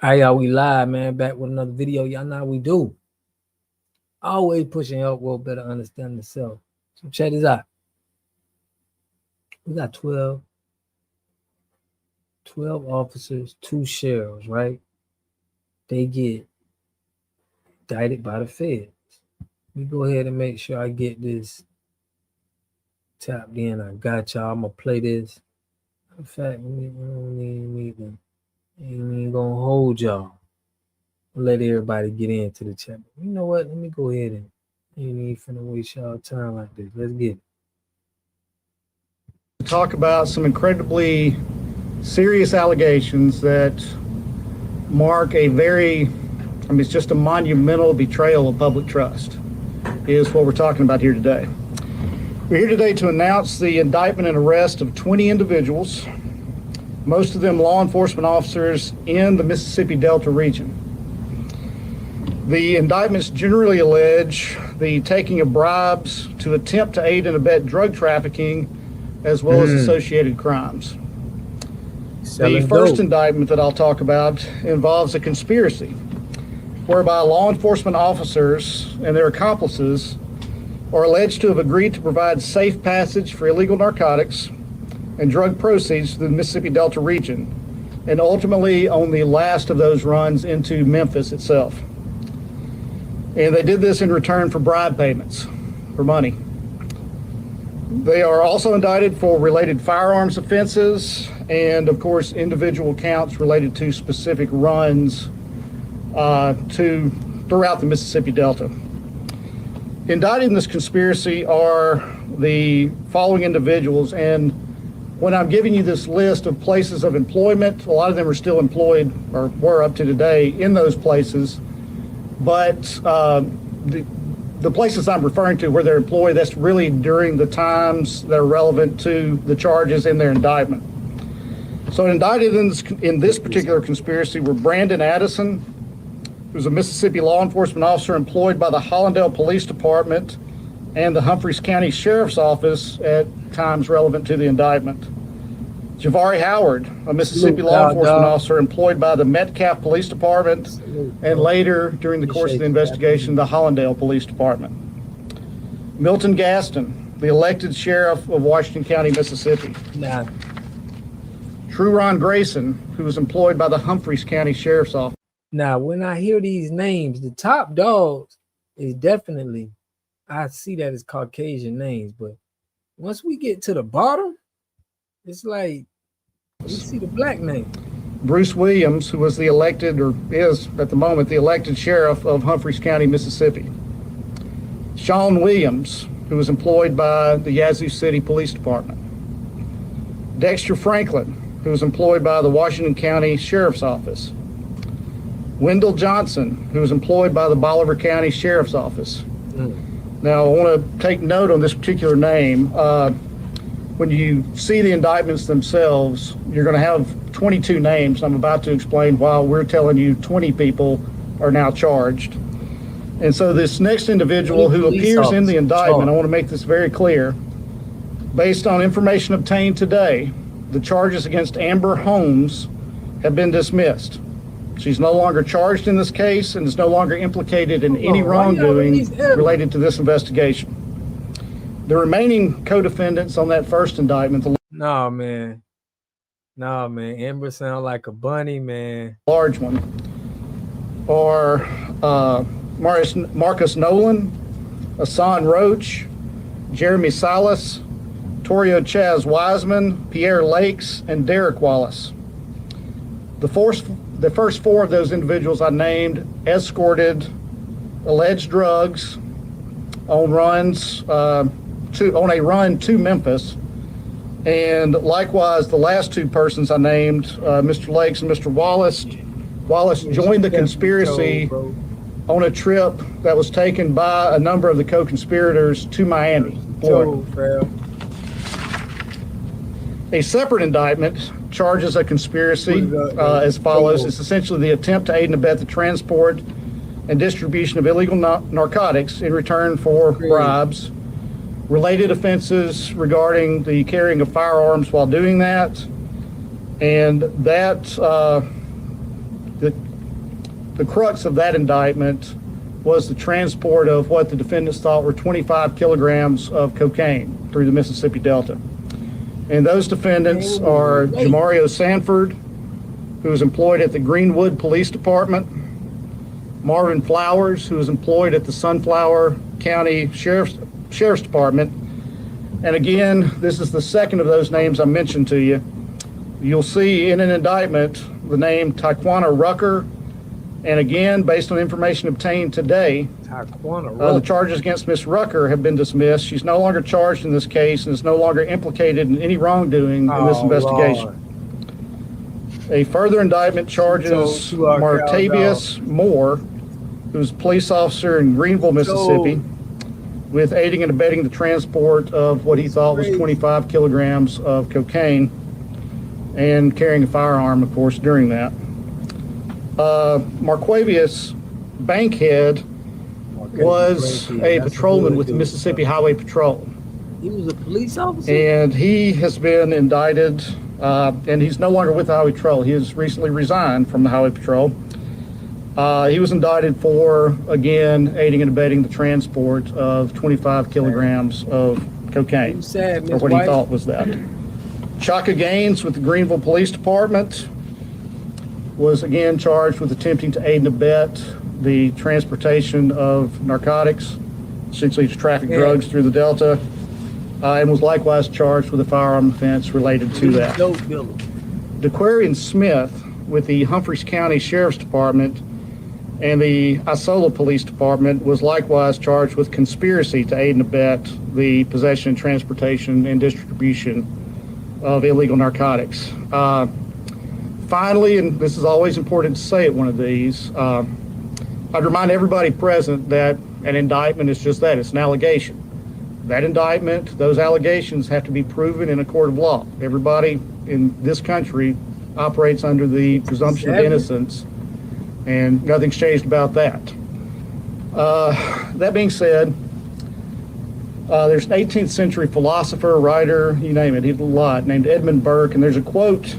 All right, y'all, we live, man. Back with another video. Y'all know how we do. Always pushing help, well, better understand the self. So check this out. We got 12 officers, 2 sheriffs, right? They get indicted by the feds. Let me go ahead and make sure I get this tapped in. I got y'all. I'm going to play this. In fact, we ain't even going to hold y'all. Let everybody get into the chat. You know what? Let me go ahead and ain't even finna waste y'all time like this. Let's get it. Talk about some incredibly serious allegations that mark a it's just a monumental betrayal of public trust is what we're talking about here today. We're here today to announce the indictment and arrest of 20 individuals, most of them law enforcement officers in the Mississippi Delta region. The indictments generally allege the taking of bribes to attempt to aid and abet drug trafficking as well as associated crimes. The first indictment that I'll talk about involves a conspiracy whereby law enforcement officers and their accomplices are alleged to have agreed to provide safe passage for illegal narcotics and drug proceeds to the Mississippi Delta region, and ultimately on the last of those runs into Memphis itself. And they did this in return for bribe payments, for money. They are also indicted for related firearms offenses and, of course, individual counts related to specific runs throughout the Mississippi Delta. Indicted in this conspiracy are the following individuals, and when I'm giving you this list of places of employment, a lot of them are still employed, or were up to today, in those places. But the places I'm referring to where they're employed, that's really during the times that are relevant to the charges in their indictment. So indicted in this particular conspiracy were Brandon Addison, who's a Mississippi law enforcement officer employed by the Hollandale Police Department and the Humphreys County Sheriff's Office at times relevant to the indictment. Javari Howard, a Mississippi law enforcement officer employed by the Metcalf Police Department and later, during the course of the investigation, the Hollandale Police Department. Milton Gaston, the elected sheriff of Washington County, Mississippi. True Ron Grayson, who was employed by the Humphreys County Sheriff's Office. Now, when I hear these names, the top dogs is definitely, I see that as Caucasian names, but once we get to the bottom, it's like, you see the black name. Bruce Williams, who was the elected, or is at the moment, the elected sheriff of Humphreys County, Mississippi. Sean Williams, who was employed by the Yazoo City Police Department. Dexter Franklin, who was employed by the Washington County Sheriff's Office. Wendell Johnson, who was employed by the Bolivar County Sheriff's Office. Now, I want to take note on this particular name. When you see the indictments themselves, you're going to have 22 names. I'm about to explain why we're telling you 20 people are now charged. And so this next individual who appears in the indictment, I want to make this very clear. Based on information obtained today, the charges against Amber Holmes have been dismissed. She's no longer charged in this case and is no longer implicated in any wrongdoing related to this investigation. The remaining co-defendants on that first indictment, No, man. Amber sound like a bunny, man. Large one, are Marcus Nolan, Hassan Roach, Jeremy Salas, Torio Chaz Wiseman, Pierre Lakes, and Derek Wallace. The first 4 of those individuals I named escorted alleged drugs on runs on a run to Memphis, and likewise the last 2 persons I named, Mr. Lakes and Mr. Wallace joined the conspiracy on a trip that was taken by a number of the co-conspirators to Miami, Florida. A separate indictment charges a conspiracy as follows. It's essentially the attempt to aid and abet the transport and distribution of illegal narcotics in return for bribes, related offenses regarding the carrying of firearms while doing that, and that the crux of that indictment was the transport of what the defendants thought were 25 kilograms of cocaine through the Mississippi Delta. And those defendants are Jamario Sanford, who is employed at the Greenwood Police Department, Marvin Flowers, who is employed at the Sunflower County Sheriff's Department. And again, this is the second of those names I mentioned to you. You'll see in an indictment the name Taquana Rucker. And again, based on information obtained today, the charges against Ms. Rucker have been dismissed. She's no longer charged in this case and is no longer implicated in any wrongdoing in this investigation. Lord. A further indictment charges Martavius Moore, who's a police officer in Greenville, Mississippi, with aiding and abetting the transport of what he thought was 25 kilograms of cocaine and carrying a firearm, of course, during that. Marquavius Bankhead was a patrolman with the Mississippi Highway Patrol. He was a police officer? And he has been indicted, and he's no longer with the Highway Patrol. He has recently resigned from the Highway Patrol. He was indicted for, again, aiding and abetting the transport of 25 kilograms of cocaine, or what he thought was that. Chaka Gaines with the Greenville Police Department was again charged with attempting to aid and abet the transportation of narcotics, essentially to traffic drugs through the Delta, and was likewise charged with a firearm offense related to that. DeQuarian Smith with the Humphreys County Sheriff's Department and the Isola Police Department was likewise charged with conspiracy to aid and abet the possession, transportation, and distribution of illegal narcotics. Finally, and this is always important to say at one of these, I'd remind everybody present that an indictment is just that, it's an allegation. That indictment, those allegations have to be proven in a court of law. Everybody in this country operates under the presumption of innocence, and nothing's changed about that. That being said, there's an 18th century philosopher, writer, you name it, he did a lot, named Edmund Burke, and there's a quote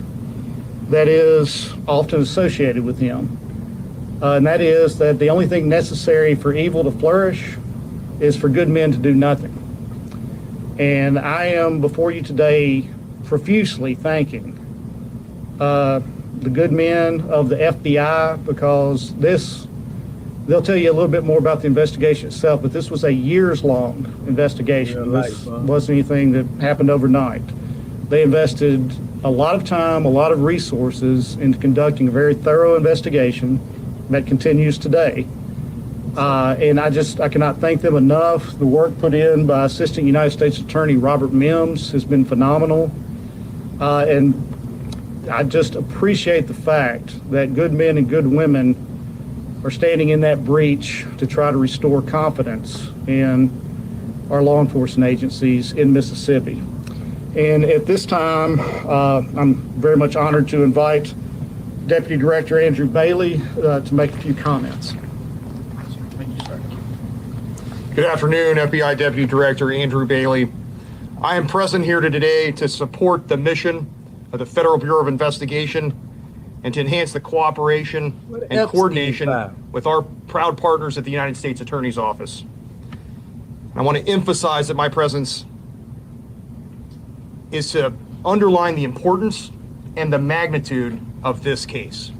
that is often associated with him. And that is that the only thing necessary for evil to flourish is for good men to do nothing. And I am before you today profusely thanking the good men of the FBI, because they'll tell you a little bit more about the investigation itself, but this was a years-long investigation. This wasn't anything that happened overnight. They invested a lot of time, a lot of resources into conducting a very thorough investigation that continues today. And I cannot thank them enough. The work put in by Assistant United States Attorney Robert Mims has been phenomenal. And I just appreciate the fact that good men and good women are standing in that breach to try to restore confidence in our law enforcement agencies in Mississippi. And at this time, I'm very much honored to invite Deputy Director Andrew Bailey to make a few comments. Thank you, sir. Good afternoon, FBI Deputy Director Andrew Bailey. I am present here today to support the mission of the Federal Bureau of Investigation and to enhance the cooperation and coordination with our proud partners at the United States Attorney's Office. I want to emphasize that my presence is to underline the importance and the magnitude of this case.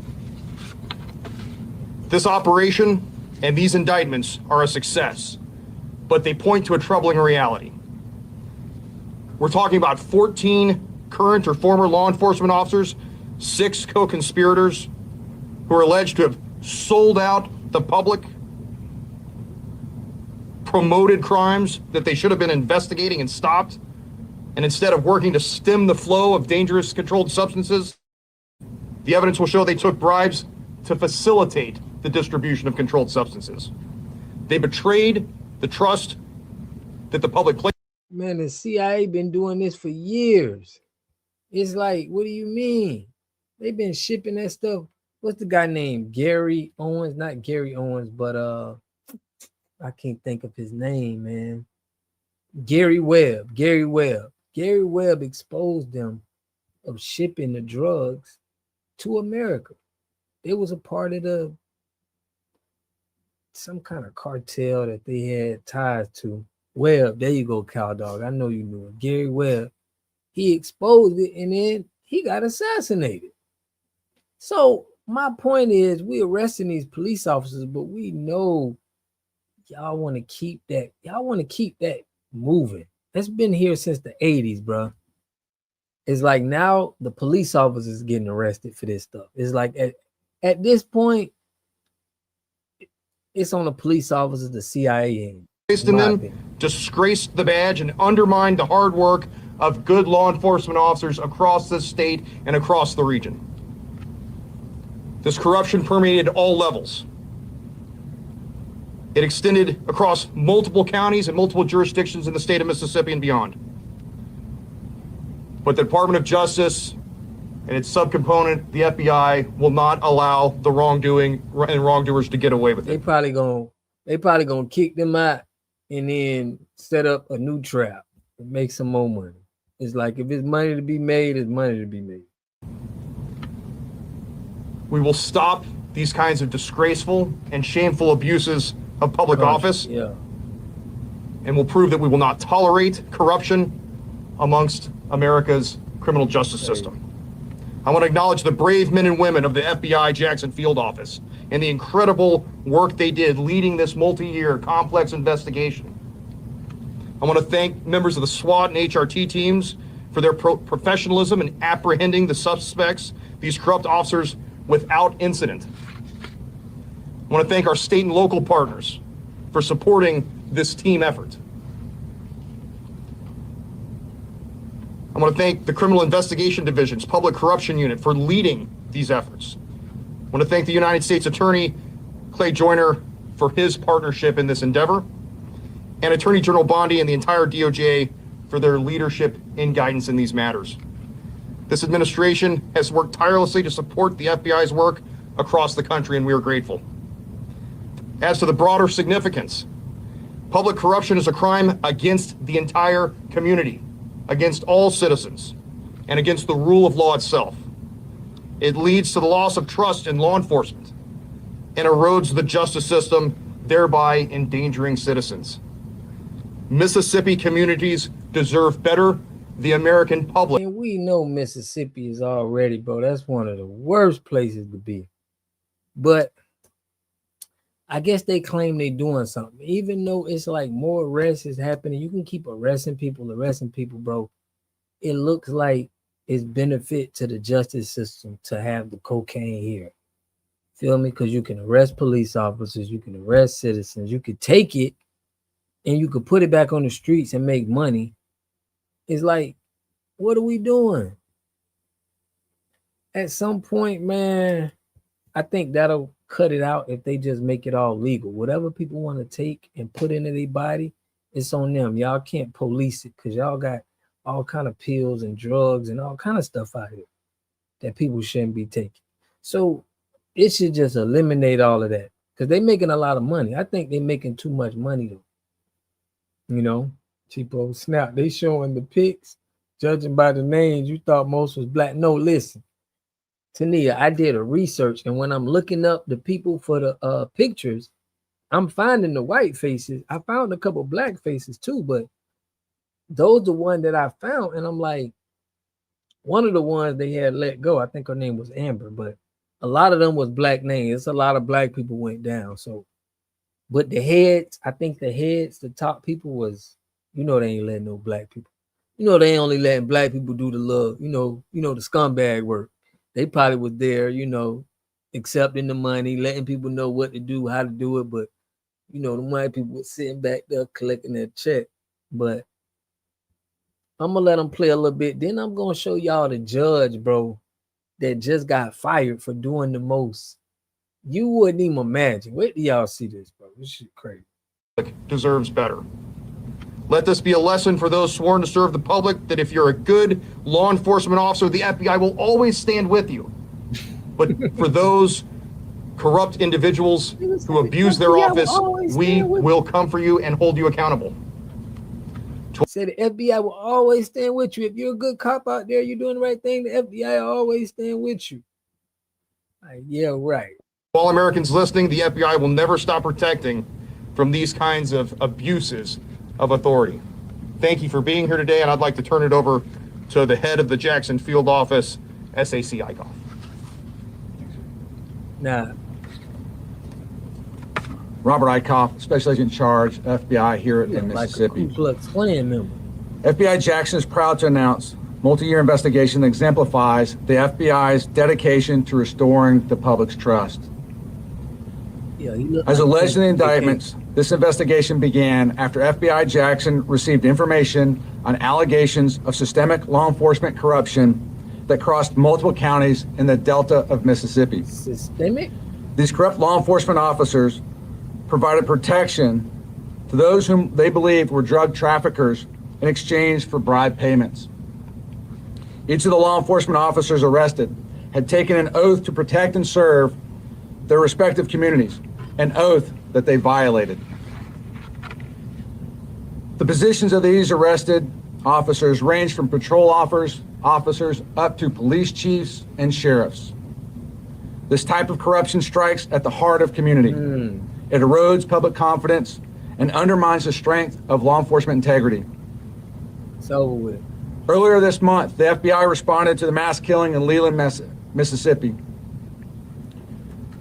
This operation and these indictments are a success, but they point to a troubling reality. We're talking about 14 current or former law enforcement officers, 6 co-conspirators who are alleged to have sold out the public, promoted crimes that they should have been investigating and stopped. And instead of working to stem the flow of dangerous controlled substances, the evidence will show they took bribes to facilitate the distribution of controlled substances. They betrayed the trust that the public placed. Man, the CIA been doing this for years. It's like, what do you mean? They've been shipping that stuff. What's the guy named? Gary Owens? Not Gary Owens, but I can't think of his name, man. Gary Webb. Gary Webb exposed them of shipping the drugs to America. It was a part of the some kind of cartel that they had ties to. Webb, there you go, cow dog. I know you knew it. Gary Webb. He exposed it and then he got assassinated. So my point is, we arresting these police officers, but we know y'all want to keep that. Y'all want to keep that moving. That's been here since the 80s, bro. It's like now the police officers getting arrested for this stuff. It's like at this point, it's on the police officers, the CIA. In them, disgraced the badge and undermined the hard work of good law enforcement officers across this state and across the region. This corruption permeated all levels. It extended across multiple counties and multiple jurisdictions in the state of Mississippi and beyond. But the Department of Justice and its subcomponent, the FBI, will not allow the wrongdoing and wrongdoers to get away with it. They probably gonna kick them out and then set up a new trap and make some more money. It's like if it's money to be made, it's money to be made. We will stop these kinds of disgraceful and shameful abuses of public office. Yeah. And will prove that we will not tolerate corruption amongst America's criminal justice system. I want to acknowledge the brave men and women of the FBI Jackson Field Office and the incredible work they did leading this multi-year complex investigation. I want to thank members of the SWAT and HRT teams for their professionalism in apprehending the suspects, these corrupt officers, without incident. I want to thank our state and local partners for supporting this team effort. I want to thank the Criminal Investigation Division's Public Corruption Unit for leading these efforts. I want to thank the United States Attorney, Clay Joyner, for his partnership in this endeavor, and Attorney General Bondi and the entire DOJ for their leadership and guidance in these matters. This administration has worked tirelessly to support the FBI's work across the country, and we are grateful. As to the broader significance, public corruption is a crime against the entire community, against all citizens, and against the rule of law itself. It leads to the loss of trust in law enforcement and erodes the justice system, thereby endangering citizens. Mississippi communities deserve better. The American public. And we know Mississippi is already, bro, that's one of the worst places to be. But I guess they claim they're doing something. Even though it's like more arrests is happening, you can keep arresting people, bro. It looks like it's benefit to the justice system to have the cocaine here. Feel me? Because you can arrest police officers, you can arrest citizens, you could take it and you could put it back on the streets and make money. It's like, what are we doing? At some point, man, I think that'll cut it out if they just make it all legal. Whatever people want to take and put into their body, it's on them. Y'all can't police it because y'all got all kind of pills and drugs and all kind of stuff out here that people shouldn't be taking. So it should just eliminate all of that because they're making a lot of money. I think they're making too much money though. You know, cheapo snap. They showing the pics, judging by the names, you thought most was black. No, listen. Tania, I did a research, and when I'm looking up the people for the pictures, I'm finding the white faces. I found a couple black faces too, but those are the one that I found, and I'm like, one of the ones they had let go, I think her name was Amber, but a lot of them was black names. A lot of black people went down. So, but the heads, I think the top people was, you know, they ain't letting no black people. You know, they only letting black people do the love, you know, the scumbag work. They probably was there, you know, accepting the money, letting people know what to do, how to do it. But, you know, the white people were sitting back there collecting their check. But I'm going to let them play a little bit. Then I'm going to show y'all the judge, bro, that just got fired for doing the most. You wouldn't even imagine. Wait till y'all see this, bro. This shit crazy. Deserves better. Let this be a lesson for those sworn to serve the public that if you're a good law enforcement officer, the FBI will always stand with you. But for those corrupt individuals who abuse their office, we will come for you and hold you accountable. Say the FBI will always stand with you. If you're a good cop out there, you're doing the right thing, the FBI will always stand with you. Like, yeah, right. To all Americans listening, the FBI will never stop protecting from these kinds of abuses of authority. Thank you for being here today, and I'd like to turn it over to the head of the Jackson Field Office, SAC Eichhoff. Nah. Robert Eichhoff, Special Agent in Charge, FBI here in Like Mississippi. a Ku Klux Klan member. FBI Jackson is proud to announce multi-year investigation that exemplifies the FBI's dedication to restoring the public's trust. Yeah, As alleged in the indictments, this investigation began after FBI Jackson received information on allegations of systemic law enforcement corruption that crossed multiple counties in the Delta of Mississippi. Systemic? These corrupt law enforcement officers provided protection to those whom they believed were drug traffickers in exchange for bribe payments. Each of the law enforcement officers arrested had taken an oath to protect and serve their respective communities, an oath that they violated. The positions of these arrested officers ranged from patrol officers up to police chiefs and sheriffs. This type of corruption strikes at the heart of community. It erodes public confidence and undermines the strength of law enforcement integrity. It's over with. Earlier this month, the FBI responded to the mass killing in Leland, Mississippi.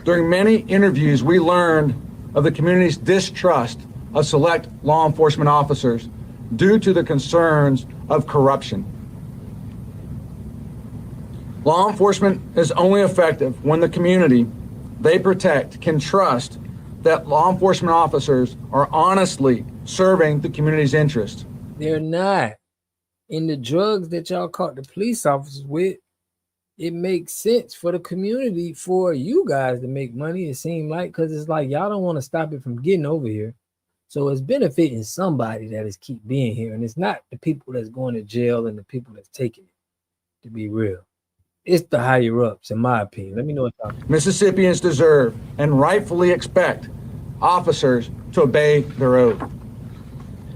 During many interviews, we learned of the community's distrust of select law enforcement officers due to the concerns of corruption. Law enforcement is only effective when the community they protect can trust that law enforcement officers are honestly serving the community's interests. They're not. In the drugs that y'all caught the police officers with, it makes sense for the community, for you guys to make money, it seems like, because it's like y'all don't want to stop it from getting over here. So it's benefiting somebody that is keep being here. And it's not the people that's going to jail and the people that's taking it, to be real. It's the higher ups, in my opinion. Let me know what y'all think. Mississippians deserve and rightfully expect officers to obey their oath.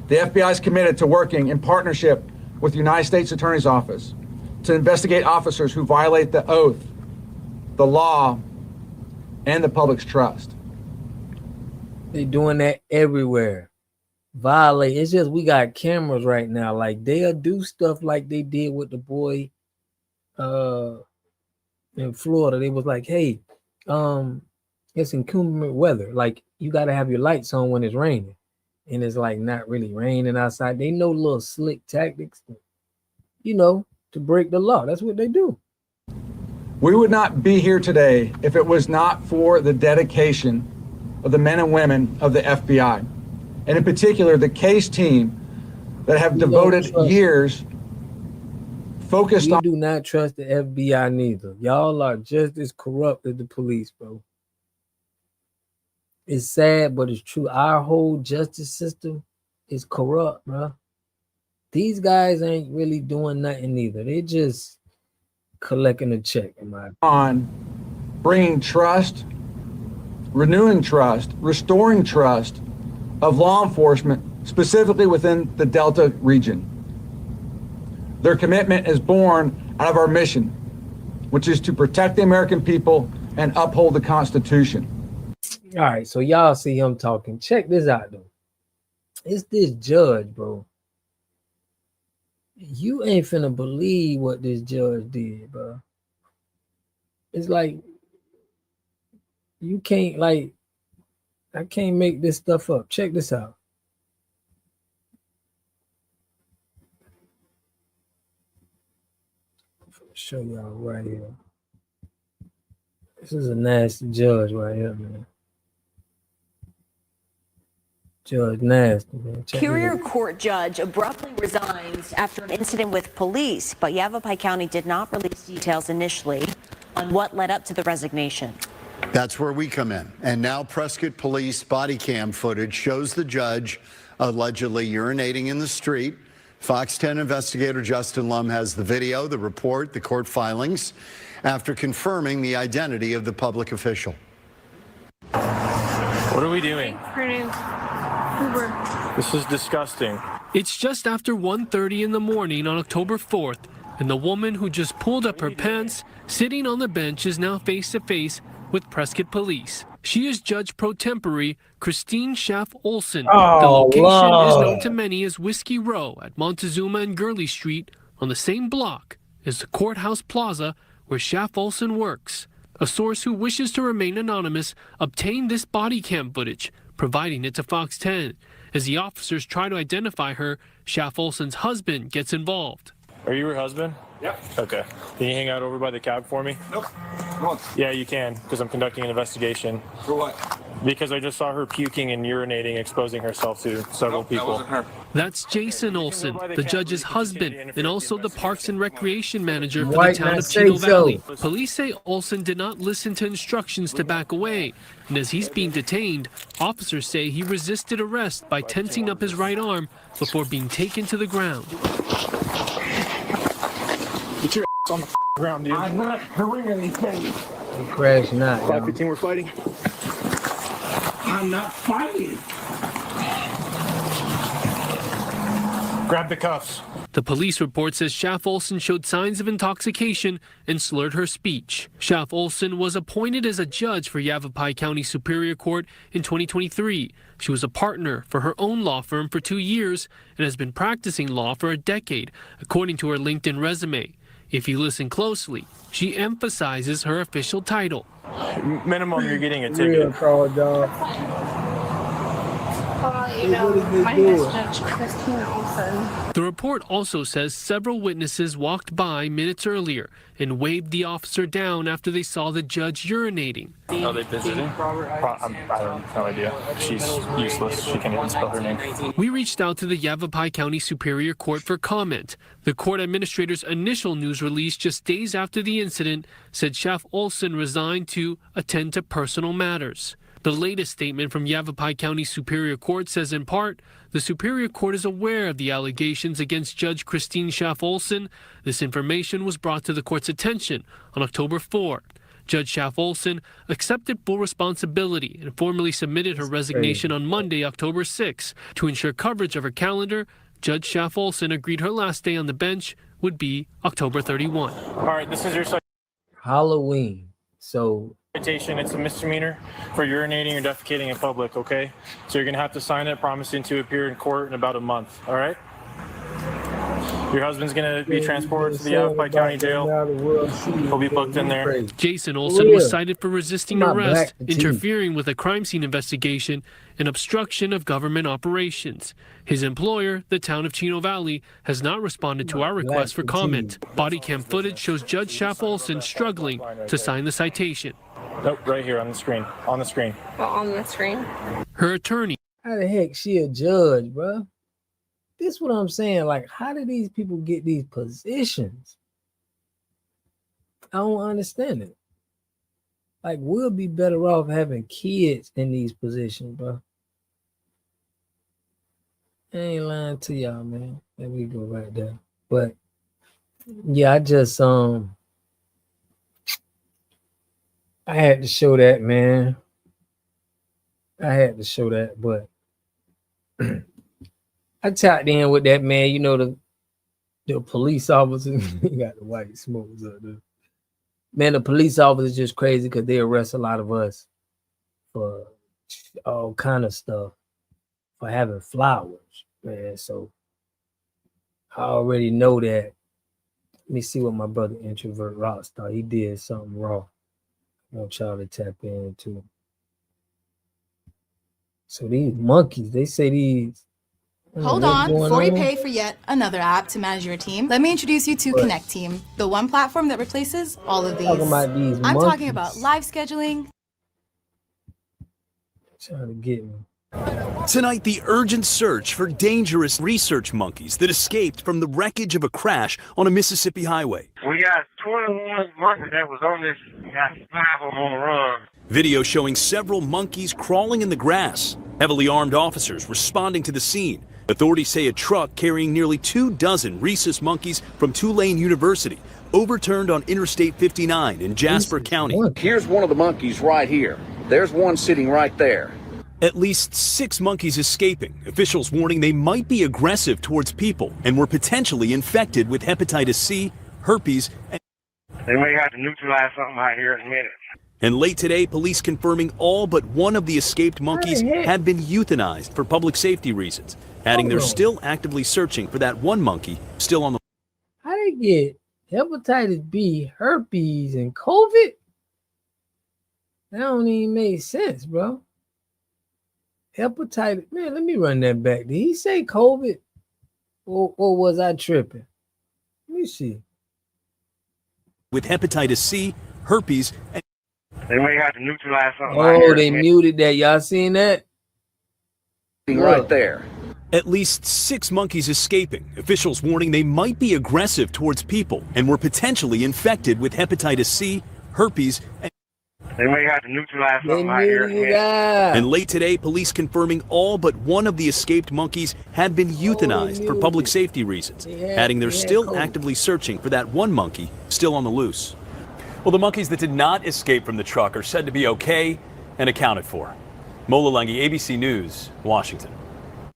The FBI is committed to working in partnership with the United States Attorney's Office to investigate officers who violate the oath, the law, and the public's trust. They doing that everywhere. Violate. It's just we got cameras right now. Like they'll do stuff like they did with the boy in Florida. They was like, hey, it's inclement weather. Like you gotta have your lights on when it's raining. And it's like not really raining outside. They know little slick tactics, you know, to break the law. That's what they do. We would not be here today if it was not for the dedication of the men and women of the FBI, and in particular, the case team that have devoted years focused on. We do not trust the FBI neither. Y'all are just as corrupt as the police, bro. It's sad, but it's true. Our whole justice system is corrupt, bro. These guys ain't really doing nothing either. They just collecting a check, in my opinion. On bringing trust, renewing trust, restoring trust of law enforcement, specifically within the Delta region. Their commitment is born out of our mission, which is to protect the American people and uphold the Constitution. All right, so y'all see him talking. Check this out, though. It's this judge, bro. You ain't finna believe what this judge did, bro. It's like, you can't, like, I can't make this stuff up. Check this out. I'm gonna show y'all right here. This is a nasty judge right here, man. Judge nasty, man. Superior Court judge abruptly resigns after an incident with police, but Yavapai County did not release details initially on what led up to the resignation. That's where we come in. And now Prescott police body cam footage shows the judge allegedly urinating in the street. Fox 10 investigator Justin Lum has the video, the report, the court filings, after confirming the identity of the public official. What are we doing? Her name's Uber. This is disgusting. It's just after 1:30 in the morning on October 4th, and the woman who just pulled up her pants, sitting on the bench, is now face to face with Prescott Police. She is Judge Pro Tempore Christine Schaff Olson. Oh, the location is known Lord. to many as Whiskey Row at Montezuma and Gurley Street on the same block as the Courthouse Plaza where Schaff Olson works. A source who wishes to remain anonymous obtained this body cam footage, providing it to Fox 10. As the officers try to identify her, Schaff Olson's husband gets involved. Are you her husband? Yep. Okay. Can you hang out over by the cab for me? Nope. Come on. Yeah, you can, because I'm conducting an investigation. For what? Because I just saw her puking and urinating, exposing herself to several people. That wasn't her. That's Jason Olson, the judge's husband, and also the Parks and Recreation Manager for the Why town not of say Chino so? Valley. Police say Olson did not listen to instructions to back away, and as he's being detained, officers say he resisted arrest by tensing up his right arm before being taken to the ground. Get your ass on the ground, dude. I'm not doing anything. You crash not, y'all. 515, we're fighting. I'm not fighting. Grab the cuffs. The police report says Schaff Olson showed signs of intoxication and slurred her speech. Schaff Olson was appointed as a judge for Yavapai County Superior Court in 2023. She was a partner for her own law firm for 2 years and has been practicing law for a decade, according to her LinkedIn resume. If you listen closely, she emphasizes her official title. Minimum, you're getting a Real ticket. call, dog. My name is Judge Christine Olson. The report also says several witnesses walked by minutes earlier and waved the officer down after they saw the judge urinating. Are they visiting? I have no idea. She's useless. She can't even spell her name. We reached out to the Yavapai County Superior Court for comment. The court administrator's initial news release just days after the incident said Schaff Olson resigned to attend to personal matters. The latest statement from Yavapai County Superior Court says in part, the Superior Court is aware of the allegations against Judge Christine Schaff Olson. This information was brought to the court's attention on October 4. Judge Schaff Olson accepted full responsibility and formally submitted her resignation on Monday, October 6. To ensure coverage of her calendar, Judge Schaff Olson agreed her last day on the bench would be October 31. All right, this is your Halloween. So citation. It's a misdemeanor for urinating or defecating in public, okay? So you're going to have to sign it, promising to appear in court in about a month, all right? Your husband's going to be transported to the Yavapai County Jail. He'll be booked in there. Jason Olson was cited for resisting Come on, arrest, Black, the interfering with a crime scene investigation, and obstruction of government operations. His employer, the town of Chino Valley, has not responded to our request for comment. Body cam footage shows Judge Schaff Olson struggling to sign the citation. Nope, right here on the screen. On the screen. On the screen. Her attorney, how the heck she a judge, bro? This what I'm saying. Like, how do these people get these positions? I don't understand it. Like, we'll be better off having kids in these positions, bro. I ain't lying to y'all, man. Let me go right there. But yeah, I just I had to show that, man. I had to show that, but I tapped in with that, man. You know, the police officer, he got the white smokes up there. Man, the police officer is just crazy because they arrest a lot of us for all kind of stuff, for having flowers, man. So I already know that. Let me see what my brother Introvert Rockstar, he did something wrong. I want y'all to tap into. So these monkeys, they say these. Hold on, before you pay for yet another app to manage your team, let me introduce you to Connect Team, the one platform that replaces all of these. Talking about these I'm monkeys. talking about live scheduling. Trying to get me. Tonight, the urgent search for dangerous research monkeys that escaped from the wreckage of a crash on a Mississippi highway. We got 21 monkeys that was on this, got 5 of them on the run. Video showing several monkeys crawling in the grass. Heavily armed officers responding to the scene. Authorities say a truck carrying nearly 24 rhesus monkeys from Tulane University overturned on Interstate 59 in Jasper County. Here's one of the monkeys right here. There's one sitting right there. At least 6 monkeys escaping. Officials warning they might be aggressive towards people and were potentially infected with hepatitis C, herpes, and They may have to neutralize something out here in a minute. And late today, police confirming all but one of the escaped monkeys had been euthanized for public safety reasons, adding they're still actively searching for that one monkey still on the... How they get hepatitis B, herpes, and COVID? That don't even make sense, bro. Hepatitis, man, let me run that back. Did he say COVID? Or was I tripping? Let me see. With hepatitis C, herpes, and... They may have to neutralize something. Oh, they muted that. Y'all seen that? Right there. At least 6 monkeys escaping. Officials warning they might be aggressive towards people and were potentially infected with hepatitis C, herpes, and... They may have to neutralize something And late today, police confirming all but one of the escaped monkeys had been euthanized for public safety reasons, adding they're still actively searching for that one monkey still on the loose. Well, the monkeys that did not escape from the truck are said to be okay and accounted for. Mola Lungi, ABC News, Washington.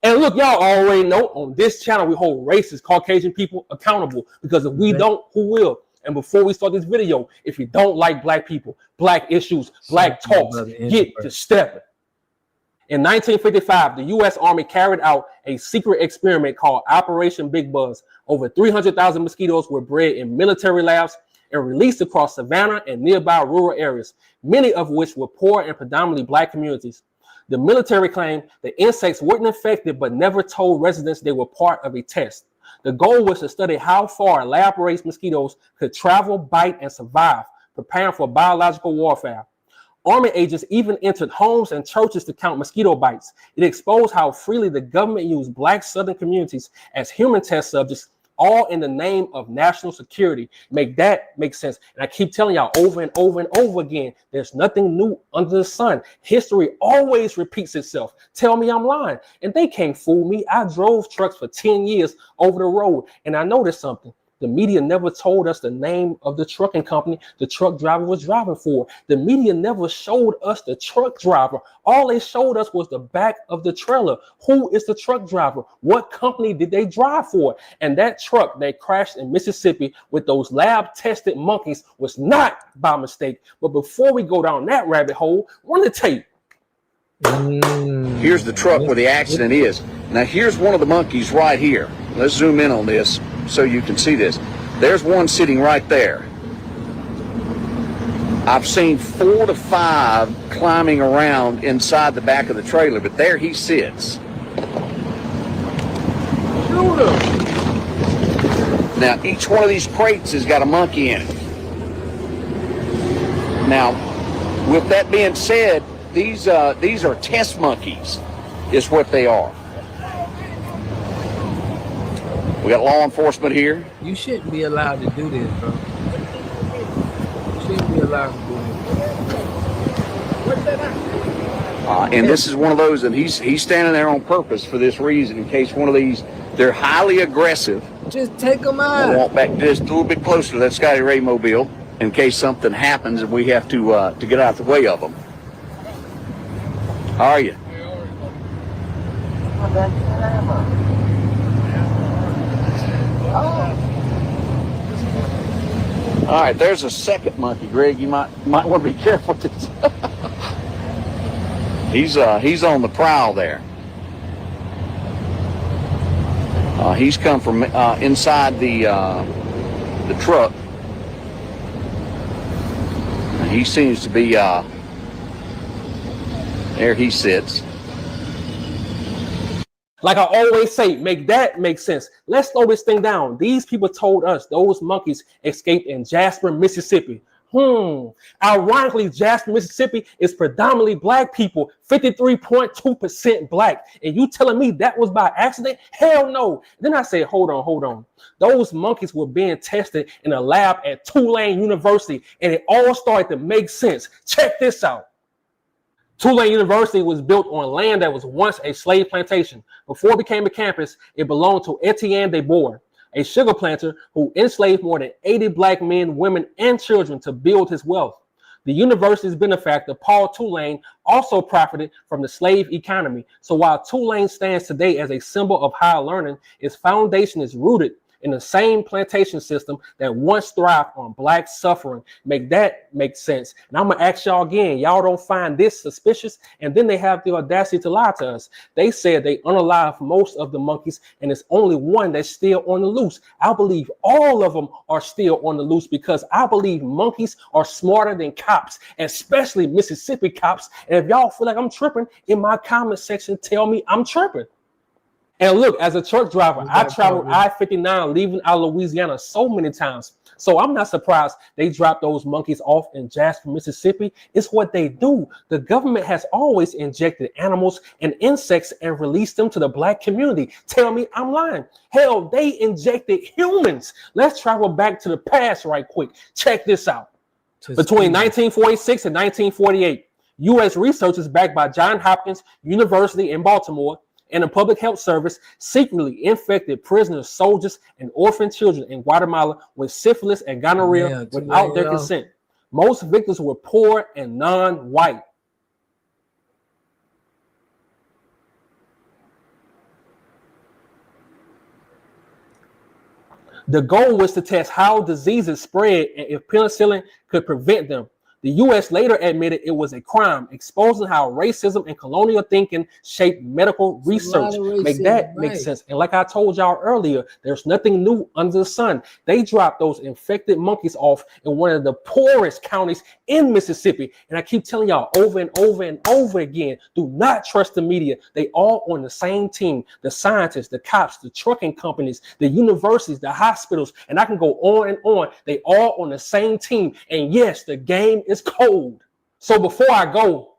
And look, y'all already know on this channel we hold racist Caucasian people accountable, because if we don't, who will? And before we start this video, if you don't like black people, black issues, black talks, get to stepping. In 1955, the U.S. Army carried out a secret experiment called Operation Big Buzz. Over 300,000 mosquitoes were bred in military labs and released across Savannah and nearby rural areas, many of which were poor and predominantly black communities. The military claimed the insects weren't infected, but never told residents they were part of a test. The goal was to study how far lab-raised mosquitoes could travel, bite, and survive, preparing for biological warfare. Army agents even entered homes and churches to count mosquito bites. It exposed how freely the government used black Southern communities as human test subjects, all in the name of national security. Make that make sense. And I keep telling y'all over and over and over again, there's nothing new under the sun. History always repeats itself. Tell me I'm lying. And they can't fool me. I drove trucks for 10 years over the road, and I noticed something. The media never told us the name of the trucking company the truck driver was driving for. The media never showed us the truck driver. All they showed us was the back of the trailer. Who is the truck driver? What company did they drive for? And that truck that crashed in Mississippi with those lab-tested monkeys was not by mistake. But before we go down that rabbit hole, run the tape. Here's the truck where the accident is. Now here's one of the monkeys right here. Let's zoom in on this so you can see this. There's one sitting right there. I've seen 4 to 5 climbing around inside the back of the trailer, but there he sits. Now each one of these crates has got a monkey in it. Now, with that being said, these are test monkeys, is what they are. We got law enforcement here. You shouldn't be allowed to do this, bro. You shouldn't be allowed to do this. And this is one of those, and he's standing there on purpose for this reason, in case one of these, they're highly aggressive. Just take them out. I'll walk back just a little bit closer to that Scotty Ray mobile in case something happens and we have to get out of the way of them. How are you? All right, there's a second monkey, Greg. You might want to be careful with this. He's on the prowl there. He's come from inside the truck. He seems to be there. He sits. Like I always say, make that make sense. Let's slow this thing down. These people told us those monkeys escaped in Jasper, Mississippi. Ironically, Jasper, Mississippi is predominantly black people, 53.2% black. And you telling me that was by accident? Hell no. Then I said, hold on. Those monkeys were being tested in a lab at Tulane University, and it all started to make sense. Check this out. Tulane University was built on land that was once a slave plantation. Before it became a campus, it belonged to Etienne de Boer, a sugar planter who enslaved more than 80 black men, women, and children to build his wealth. The university's benefactor, Paul Tulane, also profited from the slave economy. So while Tulane stands today as a symbol of higher learning, its foundation is rooted in the same plantation system that once thrived on black suffering. Make that make sense. And I'm gonna ask y'all again, y'all don't find this suspicious? And then they have the audacity to lie to us. They said they unalived most of the monkeys and it's only one that's still on the loose. I believe all of them are still on the loose because I believe monkeys are smarter than cops, especially Mississippi cops. And if y'all feel like I'm tripping, in my comment section, tell me I'm tripping. And look, as a truck driver, I traveled I-59 leaving out of Louisiana so many times. So I'm not surprised they dropped those monkeys off in Jasper, Mississippi. It's what they do. The government has always injected animals and insects and released them to the black community. Tell me I'm lying. Hell, they injected humans. Let's travel back to the past right quick. Check this out. Between 1946 and 1948, U.S. researchers backed by Johns Hopkins University in Baltimore and the Public Health Service secretly infected prisoners, soldiers, and orphan children in Guatemala with syphilis and gonorrhea without their consent. Most victims were poor and non-white. The goal was to test how diseases spread and if penicillin could prevent them. The U.S. later admitted it was a crime, exposing how racism and colonial thinking shaped medical research. Make that make sense. And like I told y'all earlier, there's nothing new under the sun. They dropped those infected monkeys off in one of the poorest counties in Mississippi. And I keep telling y'all over and over and over again, do not trust the media. They all on the same team. The scientists, the cops, the trucking companies, the universities, the hospitals, and I can go on and on. They all on the same team. And yes, the game is cold. So before I go,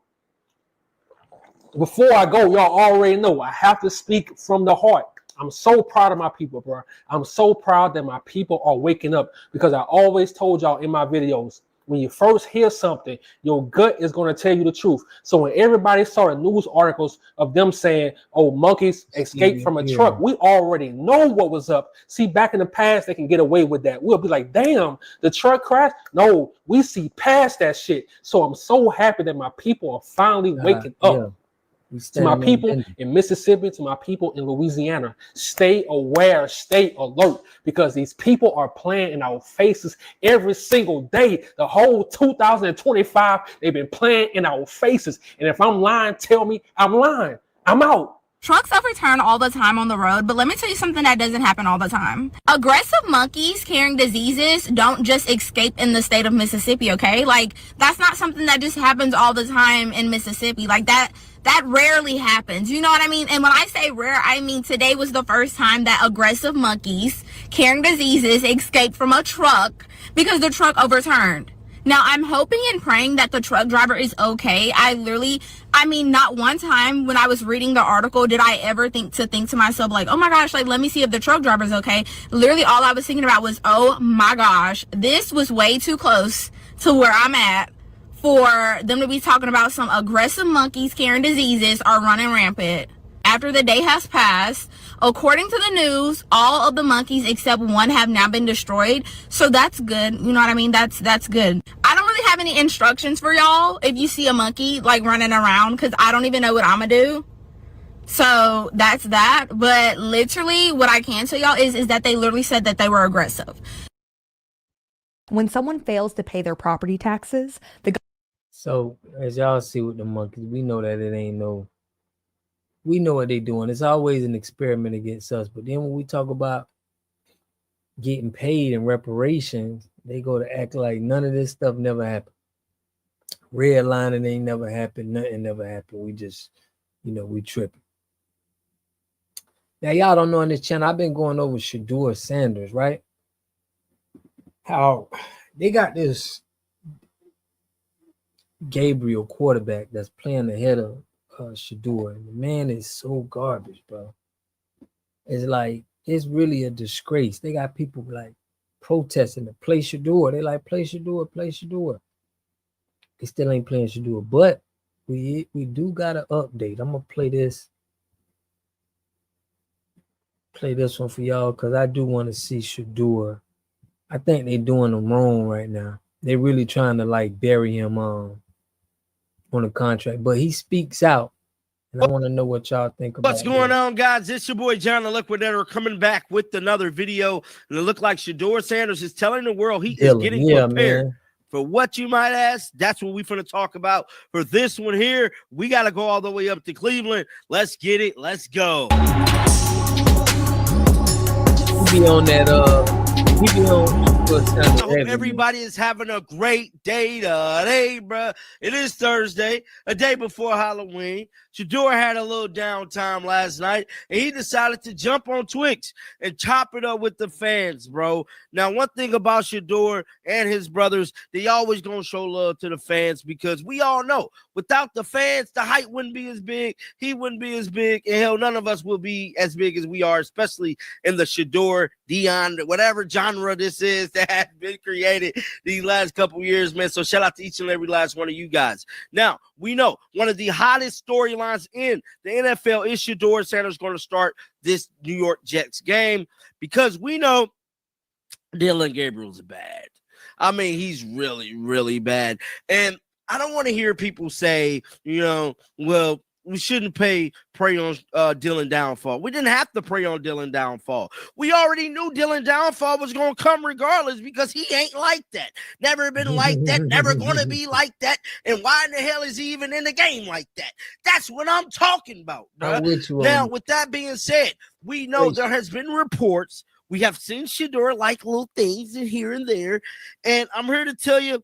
y'all already know I have to speak from the heart. I'm so proud of my people, bro. I'm so proud that my people are waking up because I always told y'all in my videos, when you first hear something, your gut is going to tell you the truth. So when everybody saw the news articles of them saying, oh, monkeys escaped from a truck, we already know what was up. See, back in the past, they can get away with that. We'll be like, damn, the truck crashed. No, we see past that shit. So I'm so happy that my people are finally waking up. To my people in Mississippi, to my people in Louisiana, stay aware, stay alert, because these people are playing in our faces every single day. The whole 2025, they've been playing in our faces. And if I'm lying, tell me I'm lying. I'm out. Trucks overturn all the time on the road, but let me tell you something that doesn't happen all the time. Aggressive monkeys carrying diseases don't just escape in the state of Mississippi, okay? Like, that's not something that just happens all the time in Mississippi. Like, that rarely happens. You know what I mean? And when I say rare, I mean today was the first time that aggressive monkeys carrying diseases escaped from a truck because the truck overturned. Now, I'm hoping and praying that the truck driver is okay. Not one time when I was reading the article did I ever think to myself, like, oh my gosh, like, let me see if the truck driver's okay. Literally, all I was thinking about was, oh my gosh, this was way too close to where I'm at for them to be talking about some aggressive monkeys carrying diseases are running rampant. After the day has passed, according to the news, all of the monkeys except one have now been destroyed. So that's good. You know what I mean? That's good. I don't really have any instructions for y'all if you see a monkey like running around, because I don't even know what I'm gonna do. So that's that. But literally what I can tell y'all is that they literally said that they were aggressive. When someone fails to pay their property taxes, So as y'all see with the monkeys, we know that it ain't no. We know what they're doing. It's always an experiment against us. But then when we talk about getting paid and reparations, they go to act like none of this stuff never happened. Redlining ain't never happened. Nothing never happened. We just, we tripping. Now, y'all don't know on this channel, I've been going over Shedeur Sanders, right? How they got this Gabriel quarterback that's playing ahead of Shedeur, and the man is so garbage, bro. It's like, it's really a disgrace. They got people like protesting to play Shedeur. They like, play Shedeur, play Shedeur. They still ain't playing Shedeur, but we do got an update. I'm gonna play this one for y'all because I do want to see Shedeur. I think they doing him wrong right now. They really trying to like bury him on a contract, but he speaks out. And I want to know what y'all think about What's going this. on, guys? It's your boy John the Liquidator coming back with another video. And it looked like Shador Sanders is telling the world he is getting prepared. Man. For what you might ask, that's what we're going to talk about. For this one here, we got to go all the way up to Cleveland. Let's get it. Let's go. He be on that, he be on. I hope everybody is having a great day today, bro. It is Thursday, a day before Halloween. Shador had a little downtime last night, and he decided to jump on Twitch and chop it up with the fans, bro. Now, one thing about Shador and his brothers, they always going to show love to the fans because we all know without the fans, the hype wouldn't be as big. He wouldn't be as big, and hell, none of us will be as big as we are, especially in the Shador, Dion, whatever genre this is that has been created these last couple years, man. So shout out to each and every last one of you guys. Now, we know one of the hottest storylines in the NFL is Shador Sanders going to start this New York Jets game because we know Dylan Gabriel's bad. I mean, he's really, really bad. And I don't want to hear people say, well, we shouldn't prey on Dylan downfall. We didn't have to prey on Dylan downfall. We already knew Dylan downfall was going to come regardless because he ain't like that. Never been like that. Never going to be like that. And why in the hell is he even in the game like that? That's what I'm talking about. Now, with that being said, we know there has been reports. We have seen Shador like little things in here and there. And I'm here to tell you,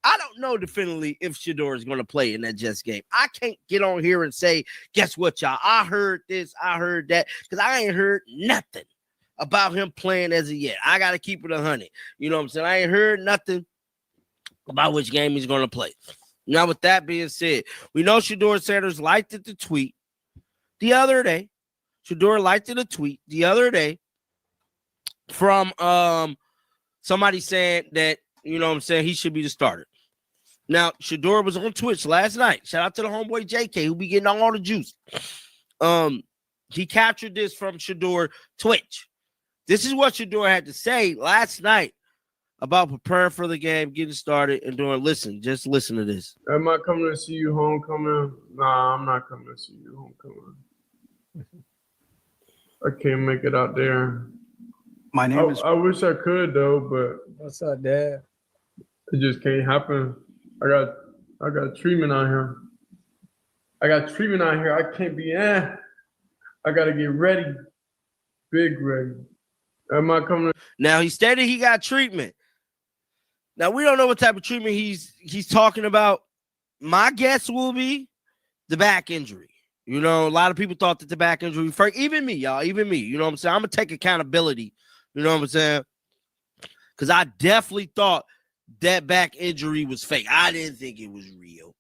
I don't know definitively if Shador is going to play in that Jets game. I can't get on here and say, guess what, y'all? I heard this, I heard that, because I ain't heard nothing about him playing as of yet. I got to keep it 100. You know what I'm saying? I ain't heard nothing about which game he's going to play. Now, with that being said, we know Shador Sanders liked it to tweet the other day. Shador liked it to tweet the other day from somebody saying that, you know what I'm saying, he should be the starter. Now, Shador was on Twitch last night. Shout out to the homeboy JK, who be getting all the juice. He captured this from Shador Twitch. This is what Shador had to say last night about preparing for the game, getting started, and doing. Just listen to this. Am I coming to see you homecoming? Nah, I'm not coming to see you homecoming. I can't make it out there. My name is. I wish I could though, but what's up, Dad? It just can't happen. I got treatment out here. I can't be in. I gotta get ready. Big ready. Am I coming? Now he stated he got treatment. Now we don't know what type of treatment he's talking about. My guess will be the back injury. You know, a lot of people thought that the back injury, even me, y'all, even me. You know what I'm saying? I'm gonna take accountability. You know what I'm saying? Because I definitely thought that back injury was fake. I didn't think it was real.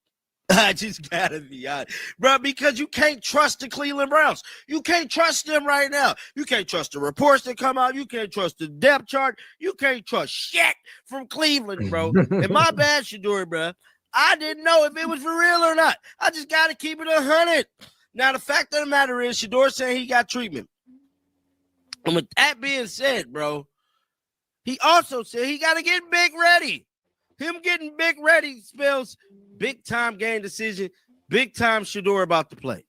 I just gotta be honest, bro, because you can't trust the Cleveland Browns. You can't trust them right now. You can't trust the reports that come out. You can't trust the depth chart. You can't trust shit from Cleveland, bro. And my bad, Shador, bro. I didn't know if it was for real or not. I just gotta keep it 100. Now, the fact of the matter is, Shador saying he got treatment. And with that being said, bro, he also said he got to get big ready. Him getting big ready spells big time game decision, big time Shador about to play.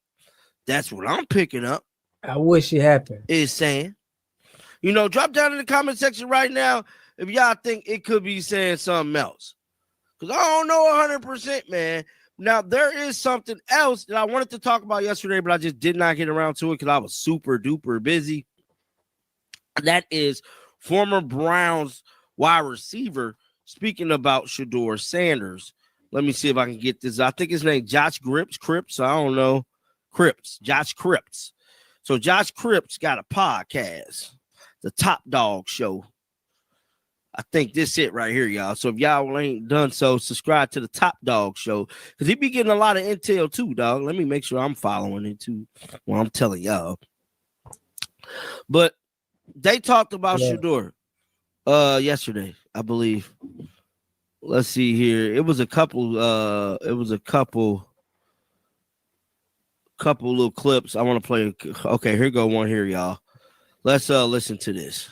That's what I'm picking up. I wish it happened. Is saying, drop down in the comment section right now if y'all think it could be saying something else. Because I don't know 100%, man. Now, there is something else that I wanted to talk about yesterday, but I just did not get around to it because I was super duper busy. That is former Browns wide receiver speaking about Shador Sanders. Let me see if I can get this. I think his name Josh Cripps. I don't know. Josh Cripps. So Josh Cripps got a podcast, the Top Dog Show. I think this it right here, y'all. So if y'all ain't done so, subscribe to the Top Dog Show because he be getting a lot of intel too, dog. Let me make sure I'm following it too while I'm telling y'all. But they talked about Shador yesterday, I believe. Let's see here. It was a couple little clips I want to play. Okay, here go one here, y'all. Let's listen to this.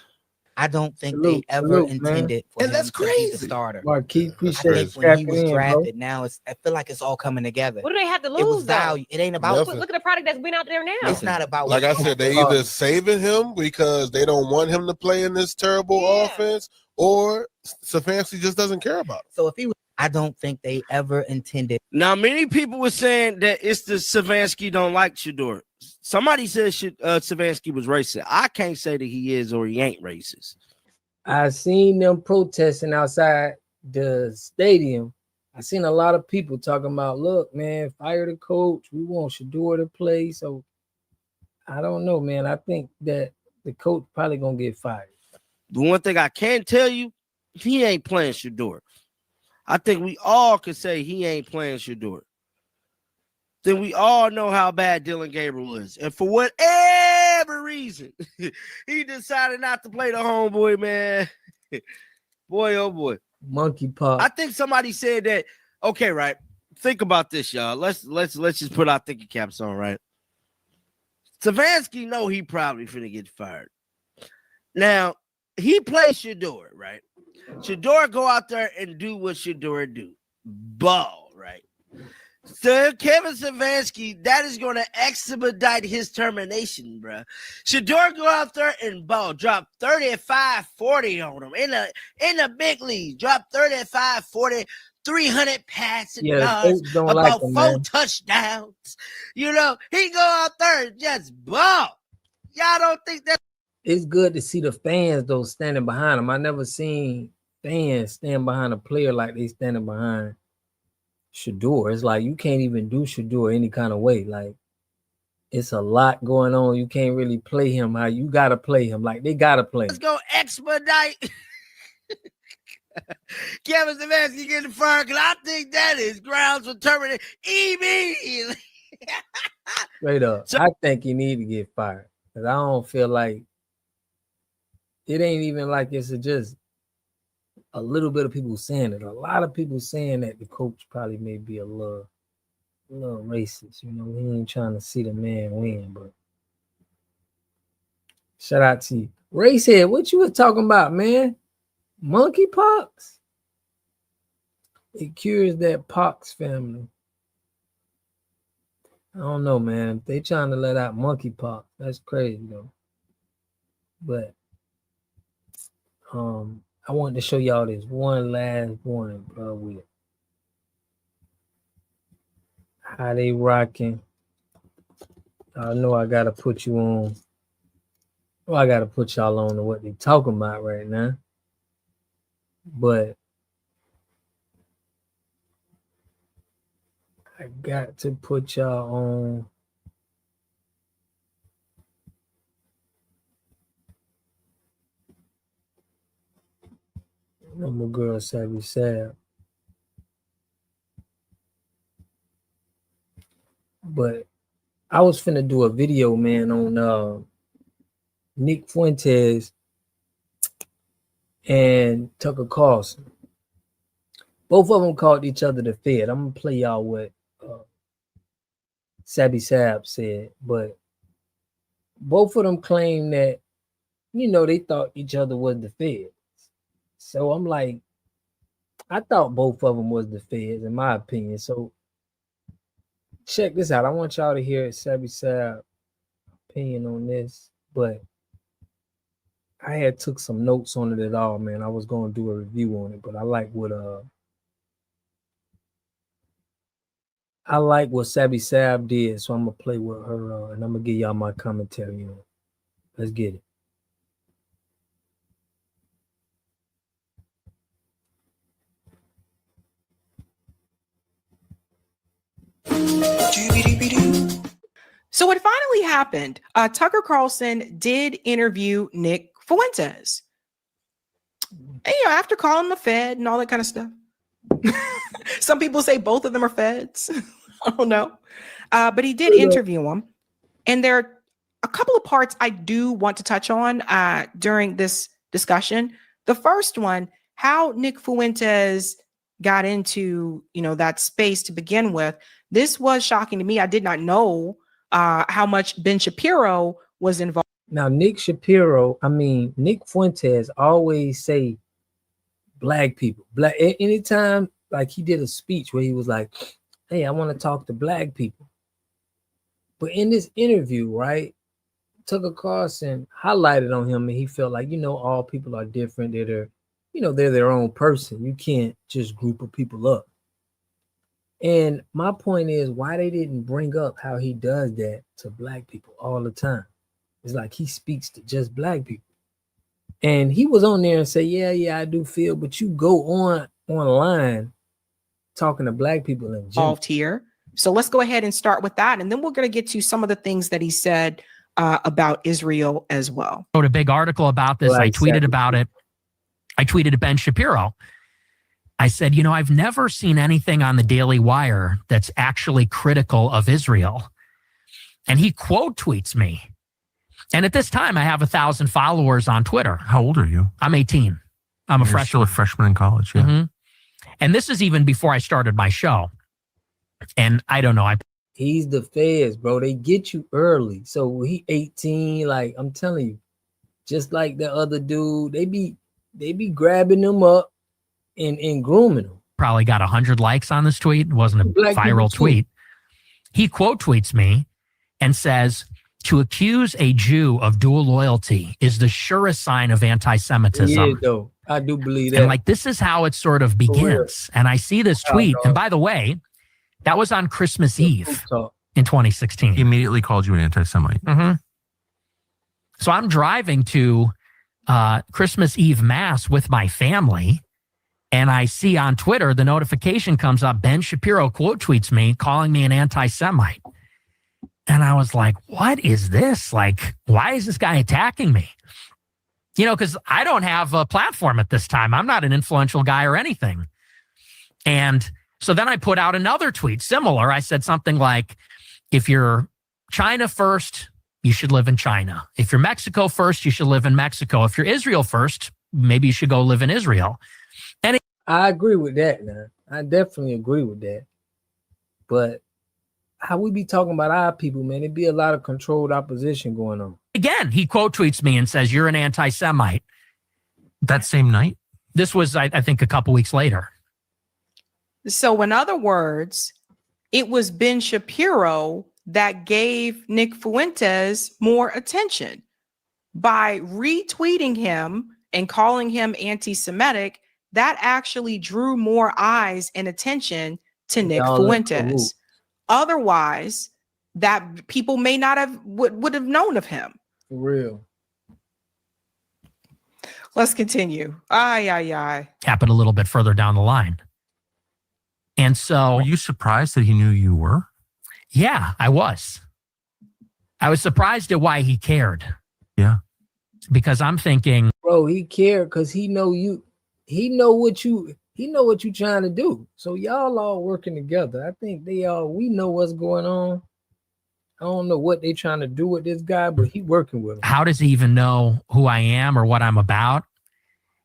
I don't think Salute, they ever salute, man. intended for him to be the starter. Marquis, I appreciate think you when he tapping was in, bro. drafted, now I feel like it's all coming together. What do they have to lose? It was though? value. It ain't about. Look at the product that's been out there now. It's not about. Like I said, they either saving him because they don't want him to play in this terrible offense, or Stefanski just doesn't care about him. So if he was, I don't think they ever intended. Now, many people were saying that it's the Stefanski don't like Shedeur. Somebody said Stefanski was racist. I can't say that he is or he ain't racist. I seen them protesting outside the stadium. I seen a lot of people talking about, look, man, fire the coach. We want Shedeur to play. So I don't know, man. I think that the coach probably gonna get fired. The one thing I can tell you, he ain't playing Shedeur. I think we all could say he ain't playing Shedeur. Then we all know how bad Dylan Gabriel is. And for whatever reason, he decided not to play the homeboy, man. Boy, oh boy. Monkeypox. I think somebody said that. Okay, right. Think about this, y'all. Let's just put our thinking caps on, right? Stefanski know he probably finna get fired. Now, he plays Shedeur, right? Shedeur go out there and do what Shedeur do. Ball, right? So Kevin Stefanski, that is going to expedite his termination, bro. Shedeur go out there and ball, drop 35-40 on him in the big league. Drop 35-40, 300 passing yards, about like him, 4 touchdowns. You know, he go out there and just ball. Y'all don't think that? It's good to see the fans, though, standing behind him. I never seen fans stand behind a player like they standing behind Shedeur. It's like you can't even do Shedeur any kind of way. Like, it's a lot going on. You can't really play him how you gotta play him. Like, they gotta play him. Let's go expedite Kevin Stefanski getting fired, because I think that is grounds for terminating immediately. Straight up. I think he need to get fired. Because I don't feel like it ain't even like it's just a little bit of people saying it. A lot of people saying that the coach probably may be a little racist. You know, he ain't trying to see the man win. But shout out to you. Racehead, what you was talking about, man? Monkeypox? It cures that pox family. I don't know, man. If they trying to let out monkeypox, that's crazy, though. But I wanted to show y'all this one last one, bro, with how they rocking. I know I gotta put you on. Well, I gotta put y'all on to what they talking about right now. But I got to put y'all on. My girl Savvy Sad. But I was finna do a video, man, on Nick Fuentes and Tucker Carlson. Both of them called each other the Fed. I'm gonna play y'all what Sabby Sab said, but both of them claim that, you know, they thought each other was the Fed. So I'm like, I thought both of them was the Feds, in my opinion. So check this out. I want y'all to hear Sabby Sab's opinion on this, but I had took some notes on it at all, man. I was going to do a review on it, but I like what Sabby Sab did, so I'm gonna play with her, and I'm gonna give y'all my commentary on it. Let's get it. So what finally happened, Tucker Carlson did interview Nick Fuentes. And, you know, after calling him a Fed and all that kind of stuff. Some people say both of them are Feds. I don't know. But he did interview him. And there are a couple of parts I do want to touch on during this discussion. The first one, how Nick Fuentes got into, you know, that space to begin with. This was shocking to me. I did not know how much Ben Shapiro was involved. Now, Nick Fuentes always say black people. Anytime, like he did a speech where he was like, hey, I want to talk to black people. But in this interview, right, Tucker Carlson highlighted on him and he felt like, all people are different. They're their own person. You can't just group of people up. And my point is why they didn't bring up how he does that to black people all the time. It's like he speaks to just black people. And he was on there and say, yeah, I do feel, but you go online talking to black people in general. Involved here. So let's go ahead and start with that. And then we're going to get to some of the things that he said about Israel as well. I wrote a big article about this. I tweeted about it. I tweeted to Ben Shapiro. I said, I've never seen anything on the Daily Wire that's actually critical of Israel. And he quote tweets me. And at this time, I have 1,000 followers on Twitter. How old are you? I'm 18. I'm a freshman. Still a freshman in college, yeah. Mm-hmm. And this is even before I started my show. And I don't know. He's the feds, bro. They get you early. So he 18, like I'm telling you, just like the other dude, they be grabbing them up and grooming them. Probably got 100 likes on this tweet. It wasn't a viral tweet. He quote tweets me and says, to accuse a Jew of dual loyalty is the surest sign of anti-Semitism. Yeah, though. I do believe that. And this is how it sort of begins. And I see this tweet. And by the way, that was on Christmas Eve in 2016. He immediately called you an anti-Semite. Mm-hmm. So I'm driving to Christmas Eve Mass with my family. And I see on Twitter, the notification comes up, Ben Shapiro quote tweets me, calling me an anti-Semite. And I was like, what is this? Why is this guy attacking me? Because I don't have a platform at this time. I'm not an influential guy or anything. And so then I put out another tweet similar. I said something like, if you're China first, you should live in China. If you're Mexico first, you should live in Mexico. If you're Israel first, maybe you should go live in Israel. And I agree with that, man. I definitely agree with that. But how we be talking about our people, man, it'd be a lot of controlled opposition going on. Again, he quote tweets me and says, you're an anti-Semite. That same night? This was, I think, a couple weeks later. So in other words, it was Ben Shapiro that gave Nick Fuentes more attention by retweeting him and calling him anti-Semitic. That actually drew more eyes and attention to Nick Fuentes. Otherwise, that people may not have would have known of him. For real. Let's continue. Happened a little bit further down the line. And so, were you surprised that he knew you were? Yeah, I was. I was surprised at why he cared. Yeah. Because I'm thinking, bro, he cared because he know you. He know what you trying to do. So y'all all working together. I think we know what's going on. I don't know what they trying to do with this guy, but he working with him. How does he even know who I am or what I'm about?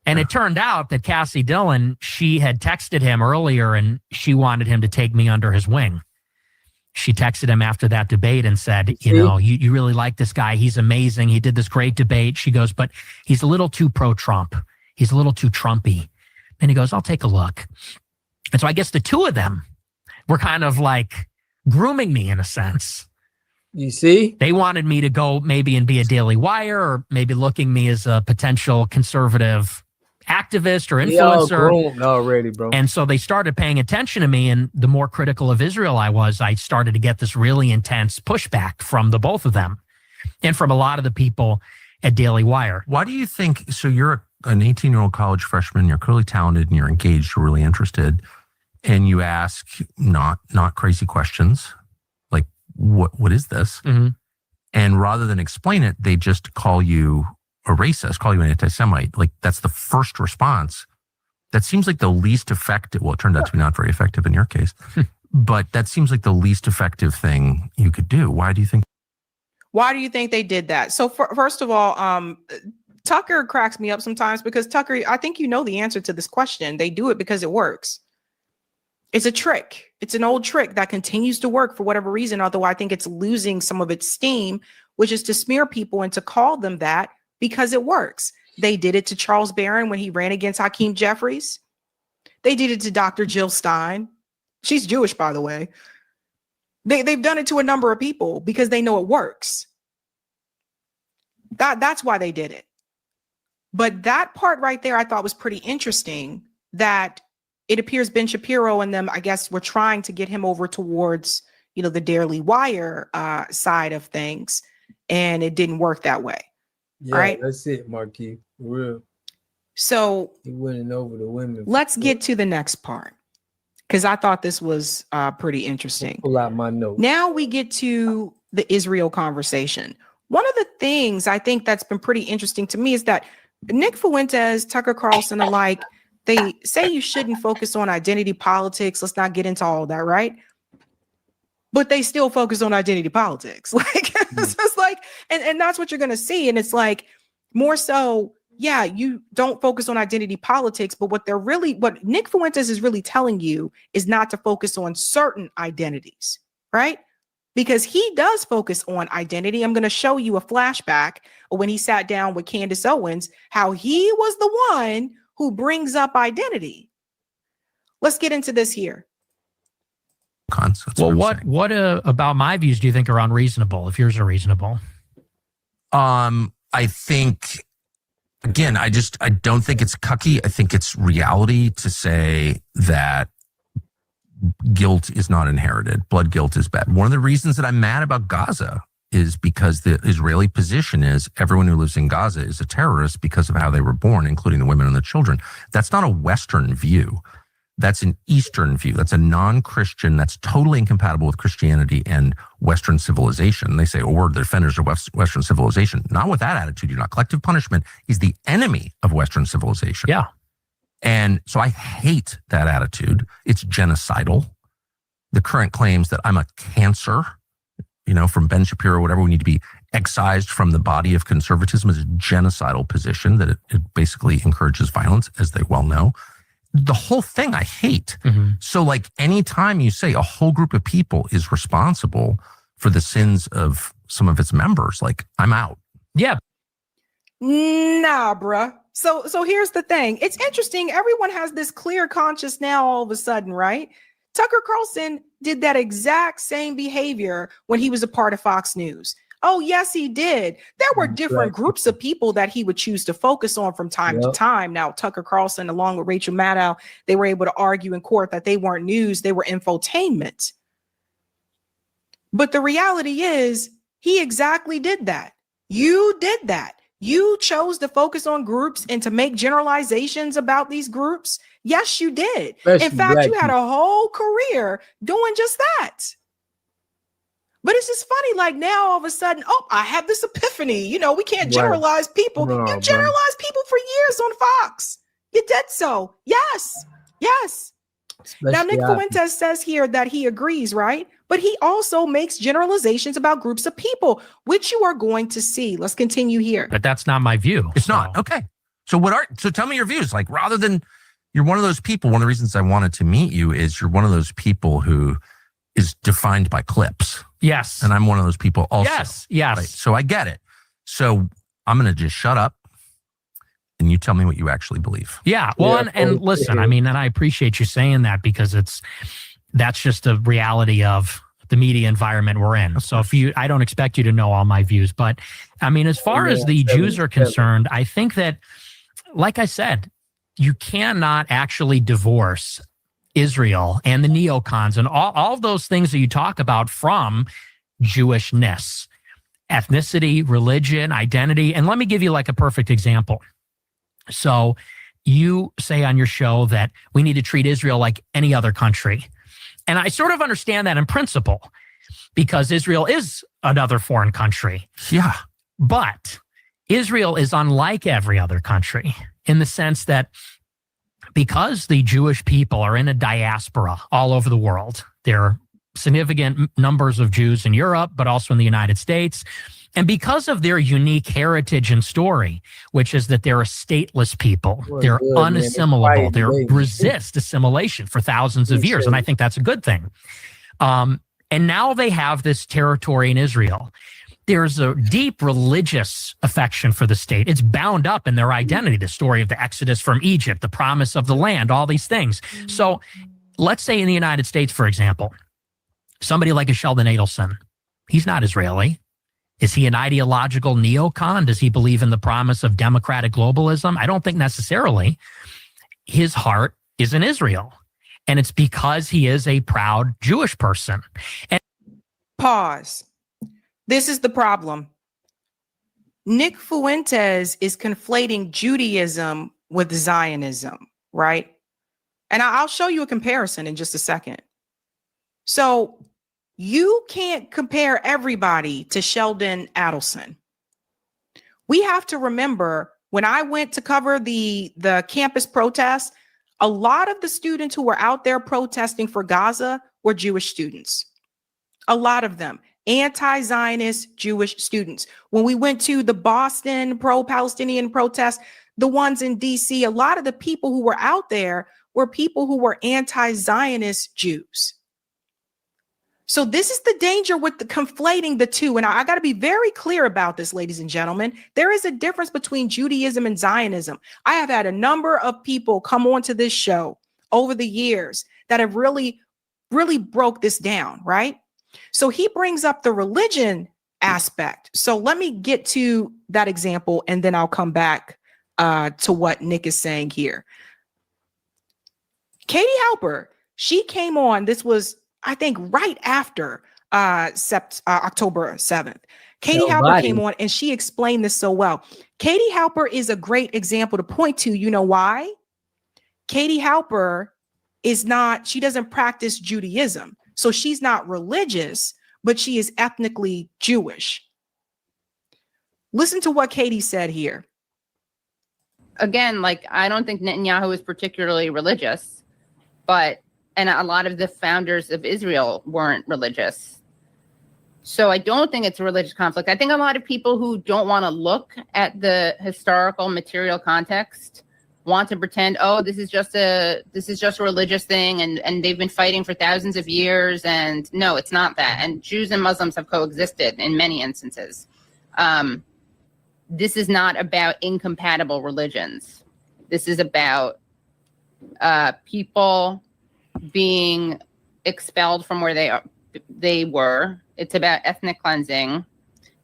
And it turned out that Cassie Dillon, she had texted him earlier and she wanted him to take me under his wing. She texted him after that debate and said, you really like this guy. He's amazing. He did this great debate. She goes, but he's a little too pro-Trump. He's a little too Trumpy. And he goes, I'll take a look. And so I guess the two of them were kind of grooming me in a sense. You see? They wanted me to go maybe and be a Daily Wire or maybe looking me as a potential conservative activist or influencer. Groomed already, bro. And so they started paying attention to me. And the more critical of Israel I was, I started to get this really intense pushback from the both of them and from a lot of the people at Daily Wire. Why do you think, so you're an 18-year-old college freshman, you're clearly talented and you're engaged, you're really interested, and you ask not crazy questions like, what is this? Mm-hmm. And rather than explain it, they just call you a racist, call you an anti-Semite. That's the first response. That seems like the least effective, well, it turned out to be not very effective in your case, but that seems like the least effective thing you could do. Why do you think they did that? So first of all, Tucker cracks me up sometimes because Tucker, I think you know the answer to this question. They do it because it works. It's a trick. It's an old trick that continues to work for whatever reason, although I think it's losing some of its steam which is to smear people and to call them that because it works. They did it to Charles Barron when he ran against Hakeem Jeffries. They did it to Dr. Jill Stein. She's Jewish, by the way. They've done it to a number of people because they know it works. That's why they did it. But that part right there, I thought was pretty interesting, that it appears Ben Shapiro and them, I guess, were trying to get him over towards, the Daily Wire side of things, and it didn't work that way. Yeah, right? That's it, Marquis. For real. So he winning over the women. Let's get to the next part, because I thought this was pretty interesting. Pull out my notes. Now we get to the Israel conversation. One of the things I think that's been pretty interesting to me is that Nick Fuentes, Tucker Carlson alike, they say you shouldn't focus on identity politics. Let's not get into all that, right? But they still focus on identity politics. It's just like, and that's what you're going to see. And it's like, more so, yeah, you don't focus on identity politics, but what Nick Fuentes is really telling you is not to focus on certain identities, right? Because he does focus on identity. I'm going to show you a flashback of when he sat down with Candace Owens, how he was the one who brings up identity. Let's get into this here. Well, what about my views do you think are unreasonable, if yours are reasonable? I think, again, I don't think it's cucky. I think it's reality to say that guilt is not inherited. Blood guilt is bad. One of the reasons that I'm mad about Gaza is because the Israeli position is everyone who lives in Gaza is a terrorist because of how they were born, including the women and the children. That's not a Western view. That's an Eastern view. That's a non-Christian. That's totally incompatible with Christianity and Western civilization. They say, oh, we're the defenders of Western civilization. Not with that attitude. You're not. Collective punishment is the enemy of Western civilization. Yeah. And so I hate that attitude. It's genocidal. The current claims that I'm a cancer, from Ben Shapiro, whatever, we need to be excised from the body of conservatism is a genocidal position that it basically encourages violence, as they well know. The whole thing I hate. Mm-hmm. So anytime you say a whole group of people is responsible for the sins of some of its members, I'm out. Yeah. Nah, bruh. So here's the thing. It's interesting. Everyone has this clear conscience now all of a sudden, right? Tucker Carlson did that exact same behavior when he was a part of Fox News. Oh, yes, he did. There were different groups of people that he would choose to focus on from time to time. Now, Tucker Carlson, along with Rachel Maddow, they were able to argue in court that they weren't news, they were infotainment. But the reality is, he exactly did that. You did that. You chose to focus on groups and to make generalizations about these groups. Yes, you did. Especially in fact, black you had people. a whole career doing just that. But it's just funny, now all of a sudden, I have this epiphany. We can't generalize people. No, You generalized people for years on Fox. You did so. Yes. Now, Nick Fuentes says here that he agrees, right? But he also makes generalizations about groups of people, which you are going to see. Let's continue here. But that's not my view. It's not. Okay. So tell me your views. Rather than, you're one of those people, one of the reasons I wanted to meet you is you're one of those people who is defined by clips. Yes. And I'm one of those people also. Yes. Right? So I get it. So I'm going to just shut up and you tell me what you actually believe. Yeah. Well, and listen, and I appreciate you saying that because that's just the reality of the media environment we're in. So I don't expect you to know all my views, but as far as the Jews are concerned, I think that, like I said, you cannot actually divorce Israel and the neocons and all those things that you talk about from Jewishness, ethnicity, religion, identity. And let me give you a perfect example. So you say on your show that we need to treat Israel like any other country. And I sort of understand that in principle because Israel is another foreign country. Yeah. But Israel is unlike every other country in the sense that because the Jewish people are in a diaspora all over the world, there are significant numbers of Jews in Europe, but also in the United States. And because of their unique heritage and story, which is that they're a stateless people, they're unassimilable, they resist assimilation for thousands of years. And I think that's a good thing. And now they have this territory in Israel. there's a deep religious affection for the state. It's bound up in their identity, the story of the Exodus from Egypt, the promise of the land, all these things. So let's say in the United States, for example, somebody like a Sheldon Adelson, he's not Israeli. Is he an ideological neocon? Does he believe in the promise of democratic globalism? I don't think necessarily. His heart is in Israel. And it's because he is a proud Jewish person. And pause. This is the problem. Nick Fuentes is conflating Judaism with Zionism, right? And I'll show you a comparison in just a second. So you can't compare everybody to Sheldon Adelson. We have to remember when I went to cover the campus protests, a lot of the students who were out there protesting for Gaza were Jewish students. A lot of them. Anti-Zionist Jewish students. When we went to the Boston pro-Palestinian protests, the ones in DC, a lot of the people who were out there were people who were anti-Zionist Jews. So this is the danger with the conflating the two. And I got to be very clear about this, ladies and gentlemen. There is a difference between Judaism and Zionism. I have had a number of people come onto this show over the years that have really broke this down, right? So he brings up the religion aspect. So let me get to that example, and then I'll come back to what Nick is saying here. Katie Halper, she came on. This was, I think, right after October 7th. Katie Halper came on and she explained this so well. Katie Halper is a great example to point to. You know why? Katie Halper she doesn't practice Judaism. So she's not religious, but she is ethnically Jewish. Listen to what Katie said here. Again, like, I don't think Netanyahu is particularly religious, and a lot of the founders of Israel weren't religious. So I don't think it's a religious conflict. I think a lot of people who don't want to look at the historical material context want to pretend, oh, this is just a religious thing, and they've been fighting for thousands of years. And no, it's not that. And Jews and Muslims have coexisted in many instances. This is not about incompatible religions. This is about people being expelled from where they were. It's about ethnic cleansing.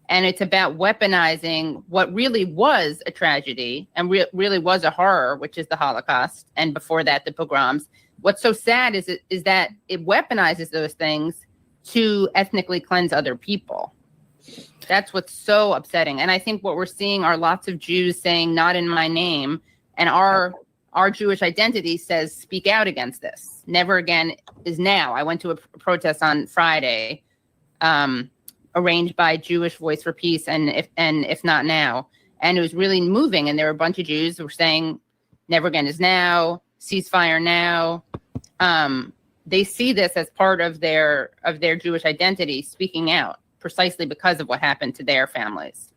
And it's about weaponizing what really was a tragedy and really was a horror, which is the Holocaust, and before that, the pogroms. What's so sad is that it weaponizes those things to ethnically cleanse other people. That's what's so upsetting. And I think what we're seeing are lots of Jews saying, not in my name. And our Jewish identity says, speak out against this. Never again is now. I went to a protest on Friday, arranged by Jewish Voice for Peace and if not now. And it was really moving. And there were a bunch of Jews who were saying, never again is now, ceasefire now. They see this as part of their Jewish identity, speaking out precisely because of what happened to their families.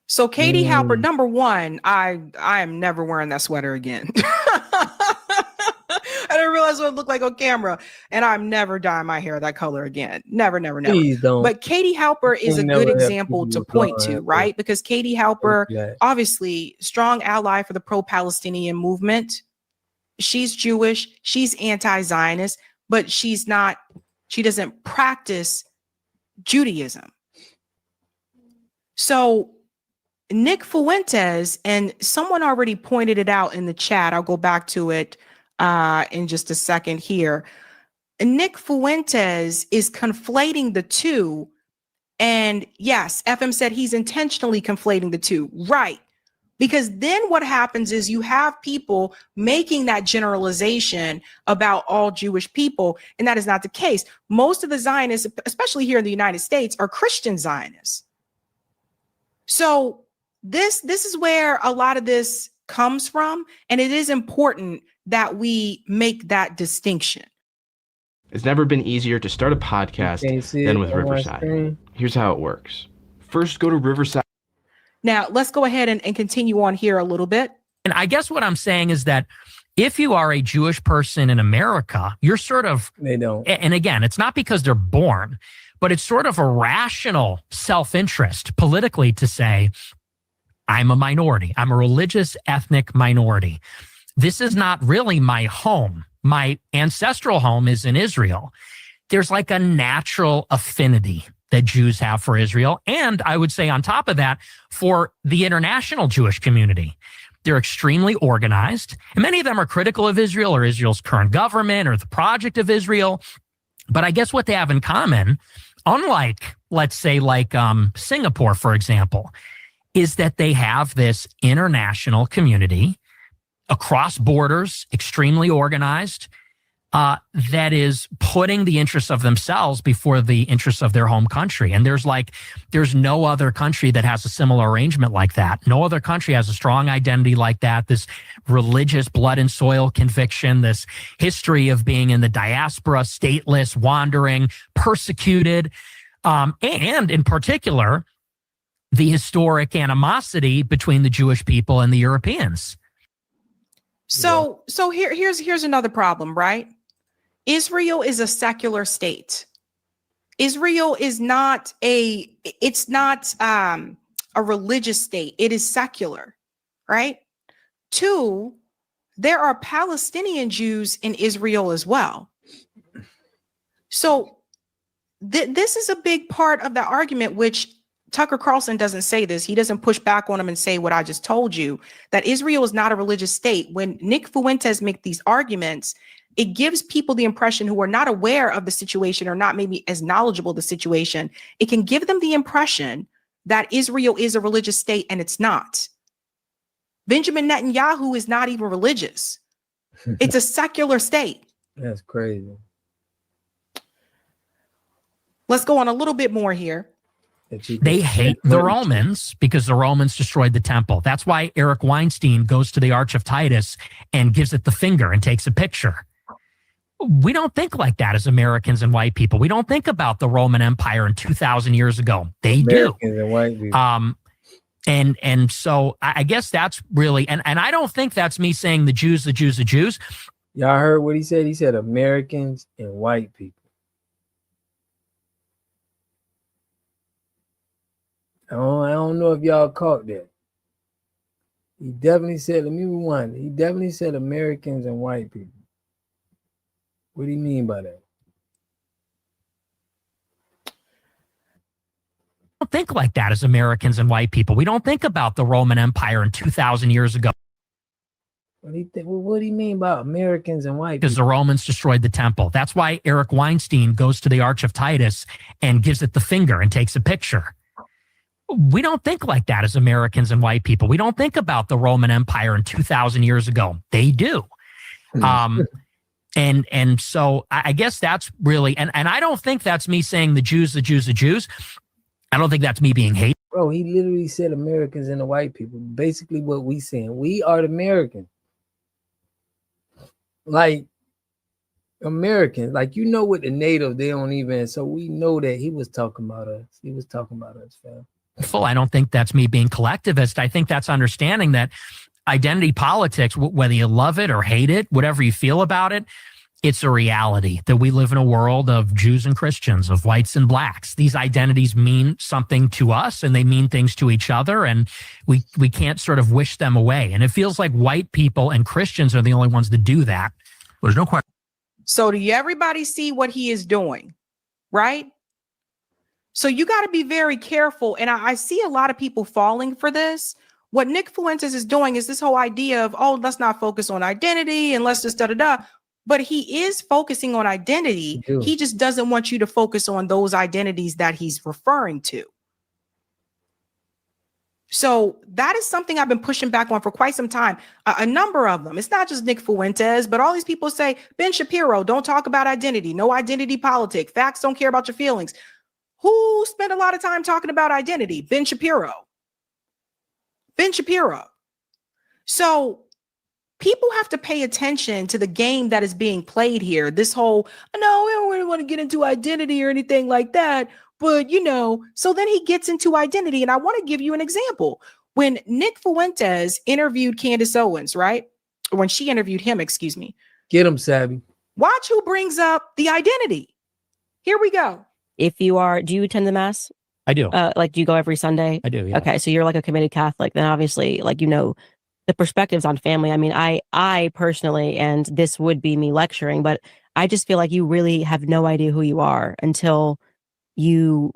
So Katie Halper, number one, I am never wearing that sweater again. I didn't realize what it looked like on camera, and I'm never dyeing my hair that color again. Never. Please don't. But Katie Halper is a good example to point to, right? Because Katie Halper, obviously, strong ally for the pro-Palestinian movement. She's Jewish, she's anti-Zionist, but she doesn't practice Judaism. So Nick Fuentes, and someone already pointed it out in the chat. I'll go back to it in just a second here. Nick Fuentes is conflating the two. And yes, FM said he's intentionally conflating the two. Right. Because then what happens is you have people making that generalization about all Jewish people, and that is not the case. Most of the Zionists, especially here in the United States, are Christian Zionists. So this is where a lot of this comes from, and it is important that we make that distinction. It's never been easier to start a podcast than with Riverside. Here's how it works. First, go to Riverside. Now, let's go ahead and continue on here a little bit. And I guess what I'm saying is that if you are a Jewish person in America, you're sort of, they don't. And again, it's not because they're born, but it's sort of a rational self-interest politically to say, I'm a minority. I'm a religious ethnic minority. This is not really my home. My ancestral home is in Israel. There's like a natural affinity that Jews have for Israel. And I would say on top of that, for the international Jewish community. They're extremely organized. And many of them are critical of Israel or Israel's current government or the project of Israel. But I guess what they have in common, unlike, let's say, like Singapore, for example, is that they have this international community across borders, extremely organized, that is putting the interests of themselves before the interests of their home country. And there's no other country that has a similar arrangement like that. No other country has a strong identity like that, this religious blood and soil conviction, this history of being in the diaspora, stateless, wandering, persecuted, and in particular, the historic animosity between the Jewish people and the Europeans. So here's another problem, right? Israel is a secular state. Israel is not a religious state. It is secular, right? 2, there are Palestinian Jews in Israel as well. So this is a big part of the argument, which Tucker Carlson doesn't say this. He doesn't push back on him and say what I just told you, that Israel is not a religious state. When Nick Fuentes makes these arguments, it gives people the impression who are not aware of the situation or not maybe as knowledgeable of the situation. It can give them the impression that Israel is a religious state, and it's not. Benjamin Netanyahu is not even religious. It's a secular state. That's crazy. Let's go on a little bit more here. They hate the Romans because the Romans destroyed the temple. That's why Eric Weinstein goes to the Arch of Titus and gives it the finger and takes a picture. We don't think like that as Americans and white people. We don't think about the Roman Empire in 2,000 years ago. They Americans do. And white people. And so I guess that's really, and I don't think that's me saying the Jews, the Jews, the Jews. Y'all heard what he said? He said Americans and white people. I don't know if y'all caught that. He definitely said, let me rewind. He definitely said Americans and white people. What do you mean by that? We don't think like that as Americans and white people. We don't think about the Roman Empire in 2,000 years ago. What do you mean by Americans and white people? Because the Romans destroyed the temple. That's why Eric Weinstein goes to the Arch of Titus and gives it the finger and takes a picture. We don't think like that as Americans and white people. We don't think about the Roman Empire in 2,000 years ago. They do. And so I guess that's really, and I don't think that's me saying the Jews, the Jews, the Jews. I don't think that's me being hateful. Bro, he literally said Americans and the white people. Basically what we saying, we are the Americans. Like Americans, like, you know, with the native, they don't even, so we know that he was talking about us. He was talking about us, fam. I don't think that's me being collectivist. I think that's understanding that identity politics, whether you love it or hate it, whatever you feel about it, it's a reality that we live in a world of Jews and Christians, of whites and blacks. These identities mean something to us and they mean things to each other, and we can't sort of wish them away. And it feels like white people and Christians are the only ones that do that. There's no question. So do everybody see what he is doing, right? So you got to be very careful. And I see a lot of people falling for this. What Nick Fuentes is doing is this whole idea of, oh, let's not focus on identity and let's just da-da-da. But he is focusing on identity. He just doesn't want you to focus on those identities that he's referring to. So that is something I've been pushing back on for quite some time. A number of them. It's not just Nick Fuentes, but all these people say, Ben Shapiro, don't talk about identity. No identity politic. Facts don't care about your feelings. Who spent a lot of time talking about identity? Ben Shapiro. Ben Shapiro. So people have to pay attention to the game that is being played here. This whole, no, we don't really want to get into identity or anything like that. But, you know, so then he gets into identity. And I want to give you an example. When Nick Fuentes interviewed Candace Owens, right? Or when she interviewed him, excuse me. Get him, Savvy. Watch who brings up the identity. Here we go. If you are, do you attend the mass? I do. Like, do you go every Sunday? I do, yeah. Okay, so you're like a committed Catholic. Then obviously, like, the perspectives on family. I mean, I personally, and this would be me lecturing, but I just feel like you really have no idea who you are until you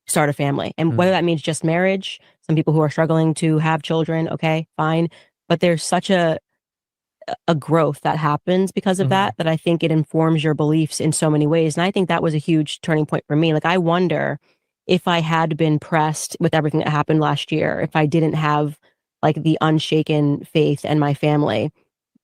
start a family. And whether that means just marriage, some people who are struggling to have children, okay, fine. But there's such a growth that happens because of that I think it informs your beliefs in so many ways. And I think that was a huge turning point for me. Like, I wonder if I had been pressed with everything that happened last year, if I didn't have like the unshaken faith and my family,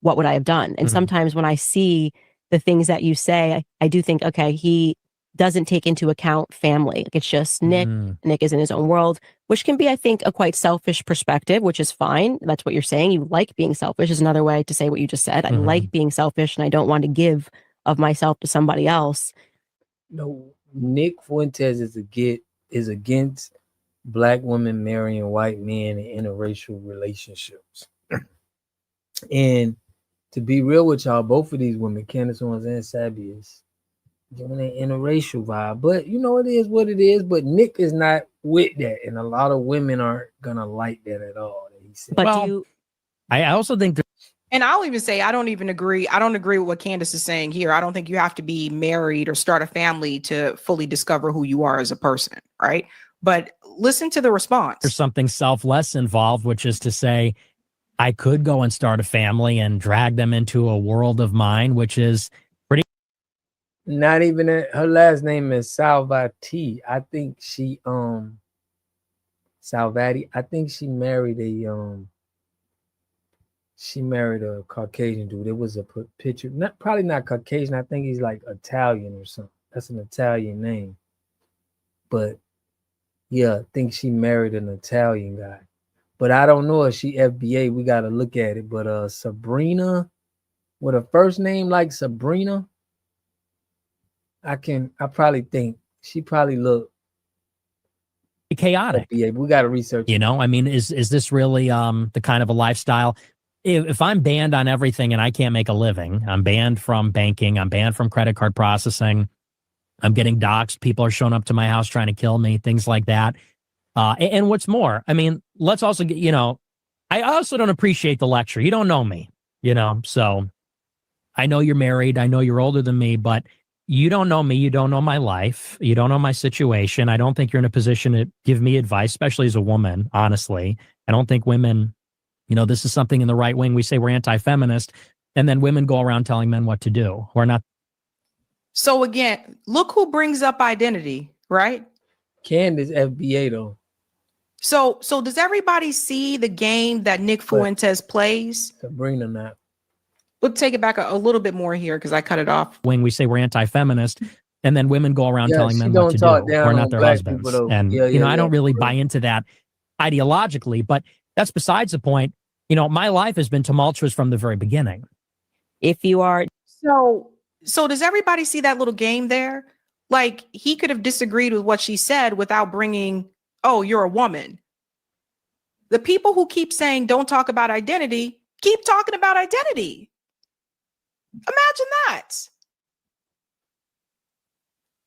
what would I have done? And sometimes when I see the things that you say, I do think, okay, he doesn't take into account family. Like, it's just Nick. Nick is in his own world, which can be, I think, a quite selfish perspective, which is fine. That's what you're saying. You like being selfish is another way to say what you just said. I like being selfish and I don't want to give of myself to somebody else. No, Nick Fuentes is against Black women marrying white men in interracial relationships. And to be real with y'all, both of these women, Candace Owens and Sabby, is doing an interracial vibe. But it is what it is. But Nick is not with that. And a lot of women aren't gonna like that at all. That he said. But I also think And I'll even say I don't even agree. I don't agree with what Candace is saying here. I don't think you have to be married or start a family to fully discover who you are as a person, right? But listen to the response. there's something selfless involved, which is to say, I could go and start a family and drag them into a world of mine, which is pretty. Not even her last name is Salvati. I think she Salvati. I think she married a Caucasian dude. It was a picture, probably not Caucasian. I think he's like Italian or something. That's an Italian name. But yeah, I think she married an Italian guy. But I don't know if she FBA. We got to look at it. But Sabrina, with a first name like Sabrina, I probably think she probably look chaotic. FBA. We got to research. I mean, is this really the kind of a lifestyle? If I'm banned on everything and I can't make a living, I'm banned from banking, I'm banned from credit card processing, I'm getting doxxed, people are showing up to my house trying to kill me, things like that. And what's more, I mean, let's also get, I also don't appreciate the lecture. You don't know me, so I know you're married. I know you're older than me, but you don't know me. You don't know my life. You don't know my situation. I don't think you're in a position to give me advice, especially as a woman, honestly. I don't think women, this is something in the right wing. We say we're anti-feminist, and then women go around telling men what to do. We're not. So again, look who brings up identity, right? Candace FBA though. So does everybody see the game that Nick Fuentes plays? Sabrina not. We'll take it back a little bit more here because I cut it off. When we say we're anti-feminist, and then women go around telling men what to do. We're not their husbands. And, I don't really buy into that ideologically, but that's besides the point. My life has been tumultuous from the very beginning. If you are. So does everybody see that little game there? Like, he could have disagreed with what she said without bringing, oh, you're a woman. The people who keep saying don't talk about identity, keep talking about identity. Imagine that.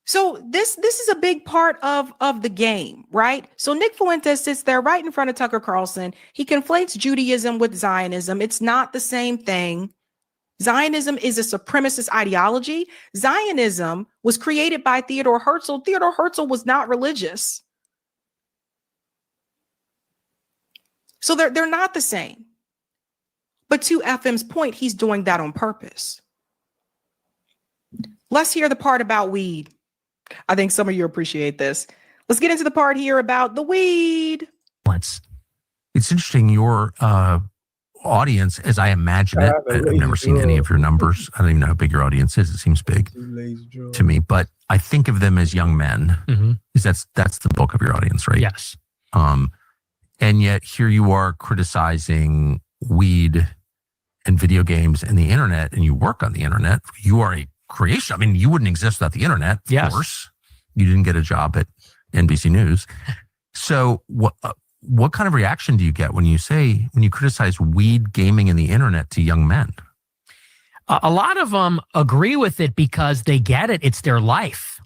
So this is a big part of the game, right? So Nick Fuentes sits there right in front of Tucker Carlson. He conflates Judaism with Zionism. It's not the same thing. Zionism is a supremacist ideology. Zionism was created by Theodore Herzl. Theodore Herzl was not religious. So they're not the same. But to FM's point, he's doing that on purpose. Let's hear the part about weed. I think some of you appreciate this. Let's get into the part here about the weed. It's interesting. Your audience, as I imagine it, I've never seen any of your numbers. I don't even know how big your audience is. It seems big to me, but I think of them as young men. Because that's the bulk of your audience, right? Yes. And yet here you are criticizing weed and video games and the internet, and you work on the internet. You are a creation. I mean, you wouldn't exist without the internet, of course. You didn't get a job at NBC News. So what kind of reaction do you get when you criticize weed, gaming, and the internet to young men? A lot of them agree with it because they get it. It's their life.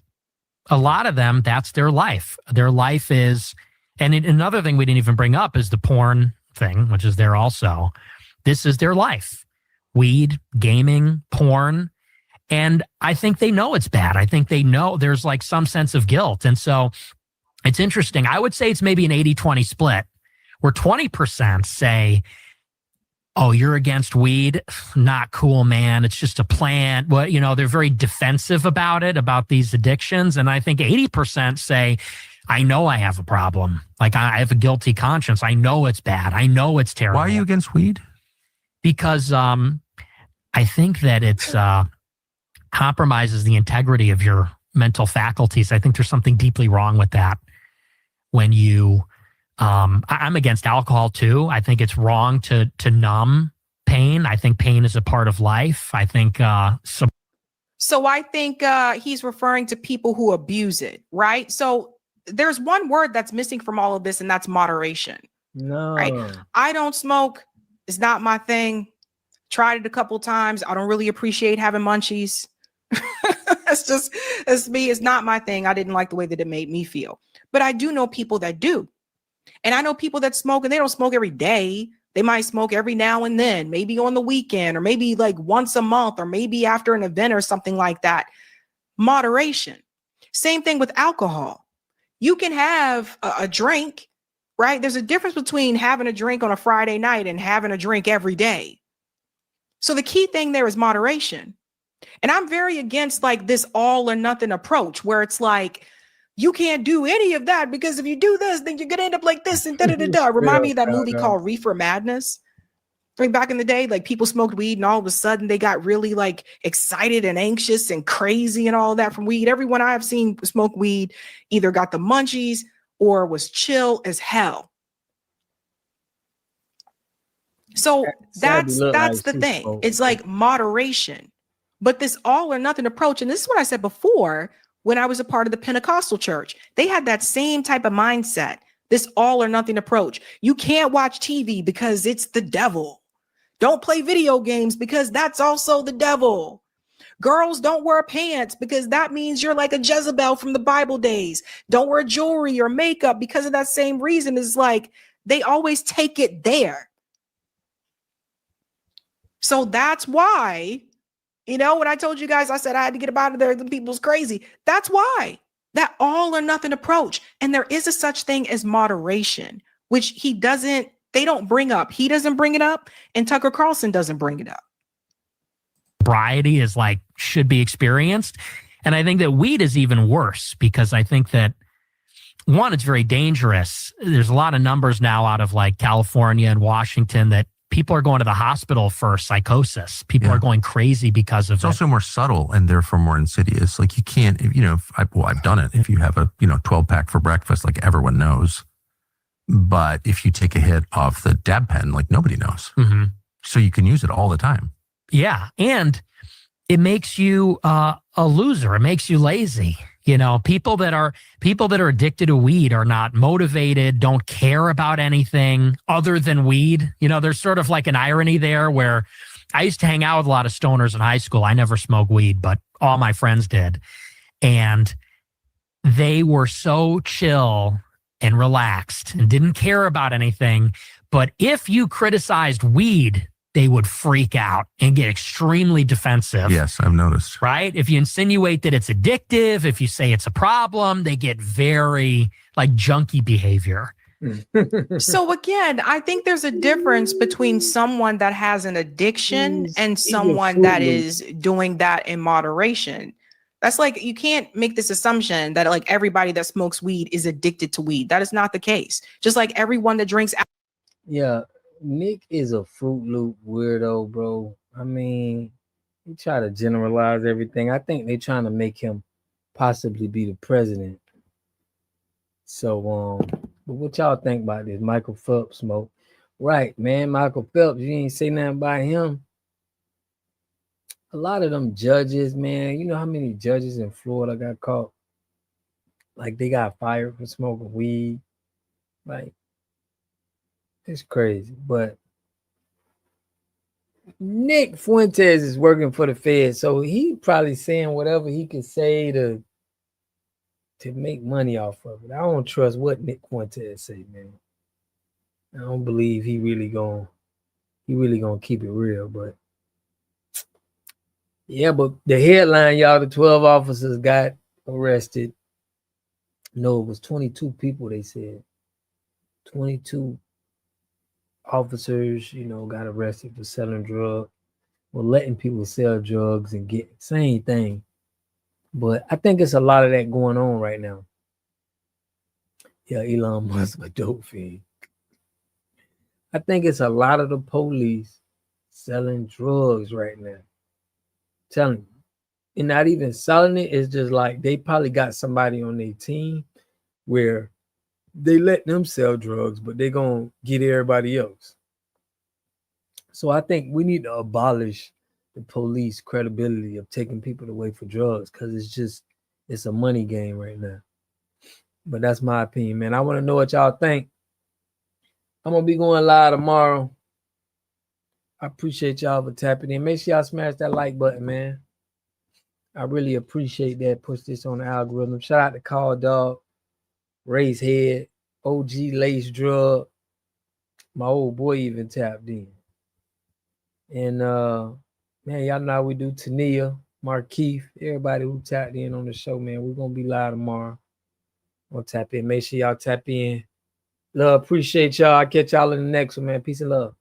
a lot of them, that's their life. Their life is, and another thing we didn't even bring up is the porn thing, which is there also. This is their life. Weed, gaming, porn. And I think they know it's bad. I think they know there's like some sense of guilt. And so it's interesting. I would say it's maybe an 80-20 split where 20% say, oh, you're against weed? Not cool, man. It's just a plant. Well, you know, they're very defensive about it, about these addictions. And I think 80% say, I know I have a problem. Like I have a guilty conscience. I know it's bad. I know it's terrible. Why are you against weed? Because I think that it's compromises the integrity of your mental faculties. I think there's something deeply wrong with that. When you, I'm against alcohol too. I think it's wrong to numb pain. I think pain is a part of life. I think So I think he's referring to people who abuse it, right? So there's one word that's missing from all of this, and that's moderation. No. Right? I don't smoke. It's not my thing. Tried it a couple times. I don't really appreciate having munchies. That's me. It's not my thing. I didn't like the way that it made me feel. But I do know people that do. And I know people that smoke, and they don't smoke every day. They might smoke every now and then, maybe on the weekend, or maybe like once a month, or maybe after an event or something like that. Moderation. Same thing with alcohol. You can have a drink, right? There's a difference between having a drink on a Friday night and having a drink every day. So the key thing there is moderation. And I'm very against like this all or nothing approach where it's like, you can't do any of that because if you do this, then you're going to end up like this and da-da-da-da. Remind me of that movie called Reefer Madness. Like back in the day, like people smoked weed and all of a sudden they got really like excited and anxious and crazy and all that from weed. Everyone I've seen smoke weed either got the munchies or was chill as hell. So that's the thing. It's like moderation, but this all or nothing approach. And this is what I said before when I was a part of the Pentecostal church. They had that same type of mindset, this all or nothing approach. You can't watch TV because it's the devil. Don't play video games because that's also the devil. Girls don't wear pants because that means you're like a Jezebel from the Bible days. Don't wear jewelry or makeup because of that same reason. It's like they always take it there. So that's why, you know, when I told you guys, I said I had to get out of there, the people's crazy. That's why, that all or nothing approach. And there is a such thing as moderation, which they don't bring up. He doesn't bring it up, and Tucker Carlson doesn't bring it up. Sobriety is like, should be experienced. And I think that weed is even worse because I think that, one, it's very dangerous. There's a lot of numbers now out of like California and Washington that people are going to the hospital for psychosis. People are going crazy because of it's also more subtle and therefore more insidious. Like you can't, you know, I've done it. If you have a, 12 pack for breakfast, like everyone knows. But if you take a hit of the dab pen, like nobody knows. Mm-hmm. So you can use it all the time. Yeah. And it makes you a loser. It makes you lazy. You know, people that are addicted to weed are not motivated, don't care about anything other than weed. You know, there's sort of like an irony there where I used to hang out with a lot of stoners in high school. I never smoked weed, but all my friends did. And they were so chill and relaxed and didn't care about anything. But if you criticized weed, they would freak out and get extremely defensive. Yes, I've noticed. Right? If you insinuate that it's addictive, if you say it's a problem, they get very like junkie behavior. So again, I think there's a difference between someone that has an addiction and someone that is doing that in moderation. That's like, you can't make this assumption that like everybody that smokes weed is addicted to weed. That is not the case. Just like everyone that drinks. Yeah, Nick is a Fruit Loop weirdo, bro. I mean, he try to generalize everything. I think they're trying to make him possibly be the president. So, but what y'all think about this Michael Phelps smoke? Right, man, Michael Phelps, you ain't say nothing about him. A lot of them judges, man, you know how many judges in Florida got caught? Like they got fired for smoking weed. Like, it's crazy. But Nick Fuentes is working for the Fed, so he probably saying whatever he can say to to make money off of it. I don't trust what Nick Fuentes say, man. I don't believe he really gonna keep it real. But yeah, but the headline, y'all, the 12 officers got arrested. No, it was 22 people, they said. 22 officers, got arrested for selling drugs, or letting people sell drugs and get same thing. But I think it's a lot of that going on right now. Yeah, Elon Musk a dope fiend. I think it's a lot of the police selling drugs right now. Telling you. And not even selling it, it's just like they probably got somebody on their team where they let them sell drugs, but they're going to get everybody else. So I think we need to abolish the police credibility of taking people away for drugs, because it's a money game right now. But that's my opinion, man. I want to know what y'all think. I'm going to be going live tomorrow. I appreciate y'all for tapping in. Make sure y'all smash that like button, man. I really appreciate that. Push this on the algorithm. Shout out to Call Dog, Race Head, OG Lace Drug. My old boy even tapped in. And man, y'all know how we do. Tania, Markeith, everybody who tapped in on the show, man. We're gonna be live tomorrow. We'll tap in. Make sure y'all tap in. Love, appreciate y'all. I'll catch y'all in the next one, man. Peace and love.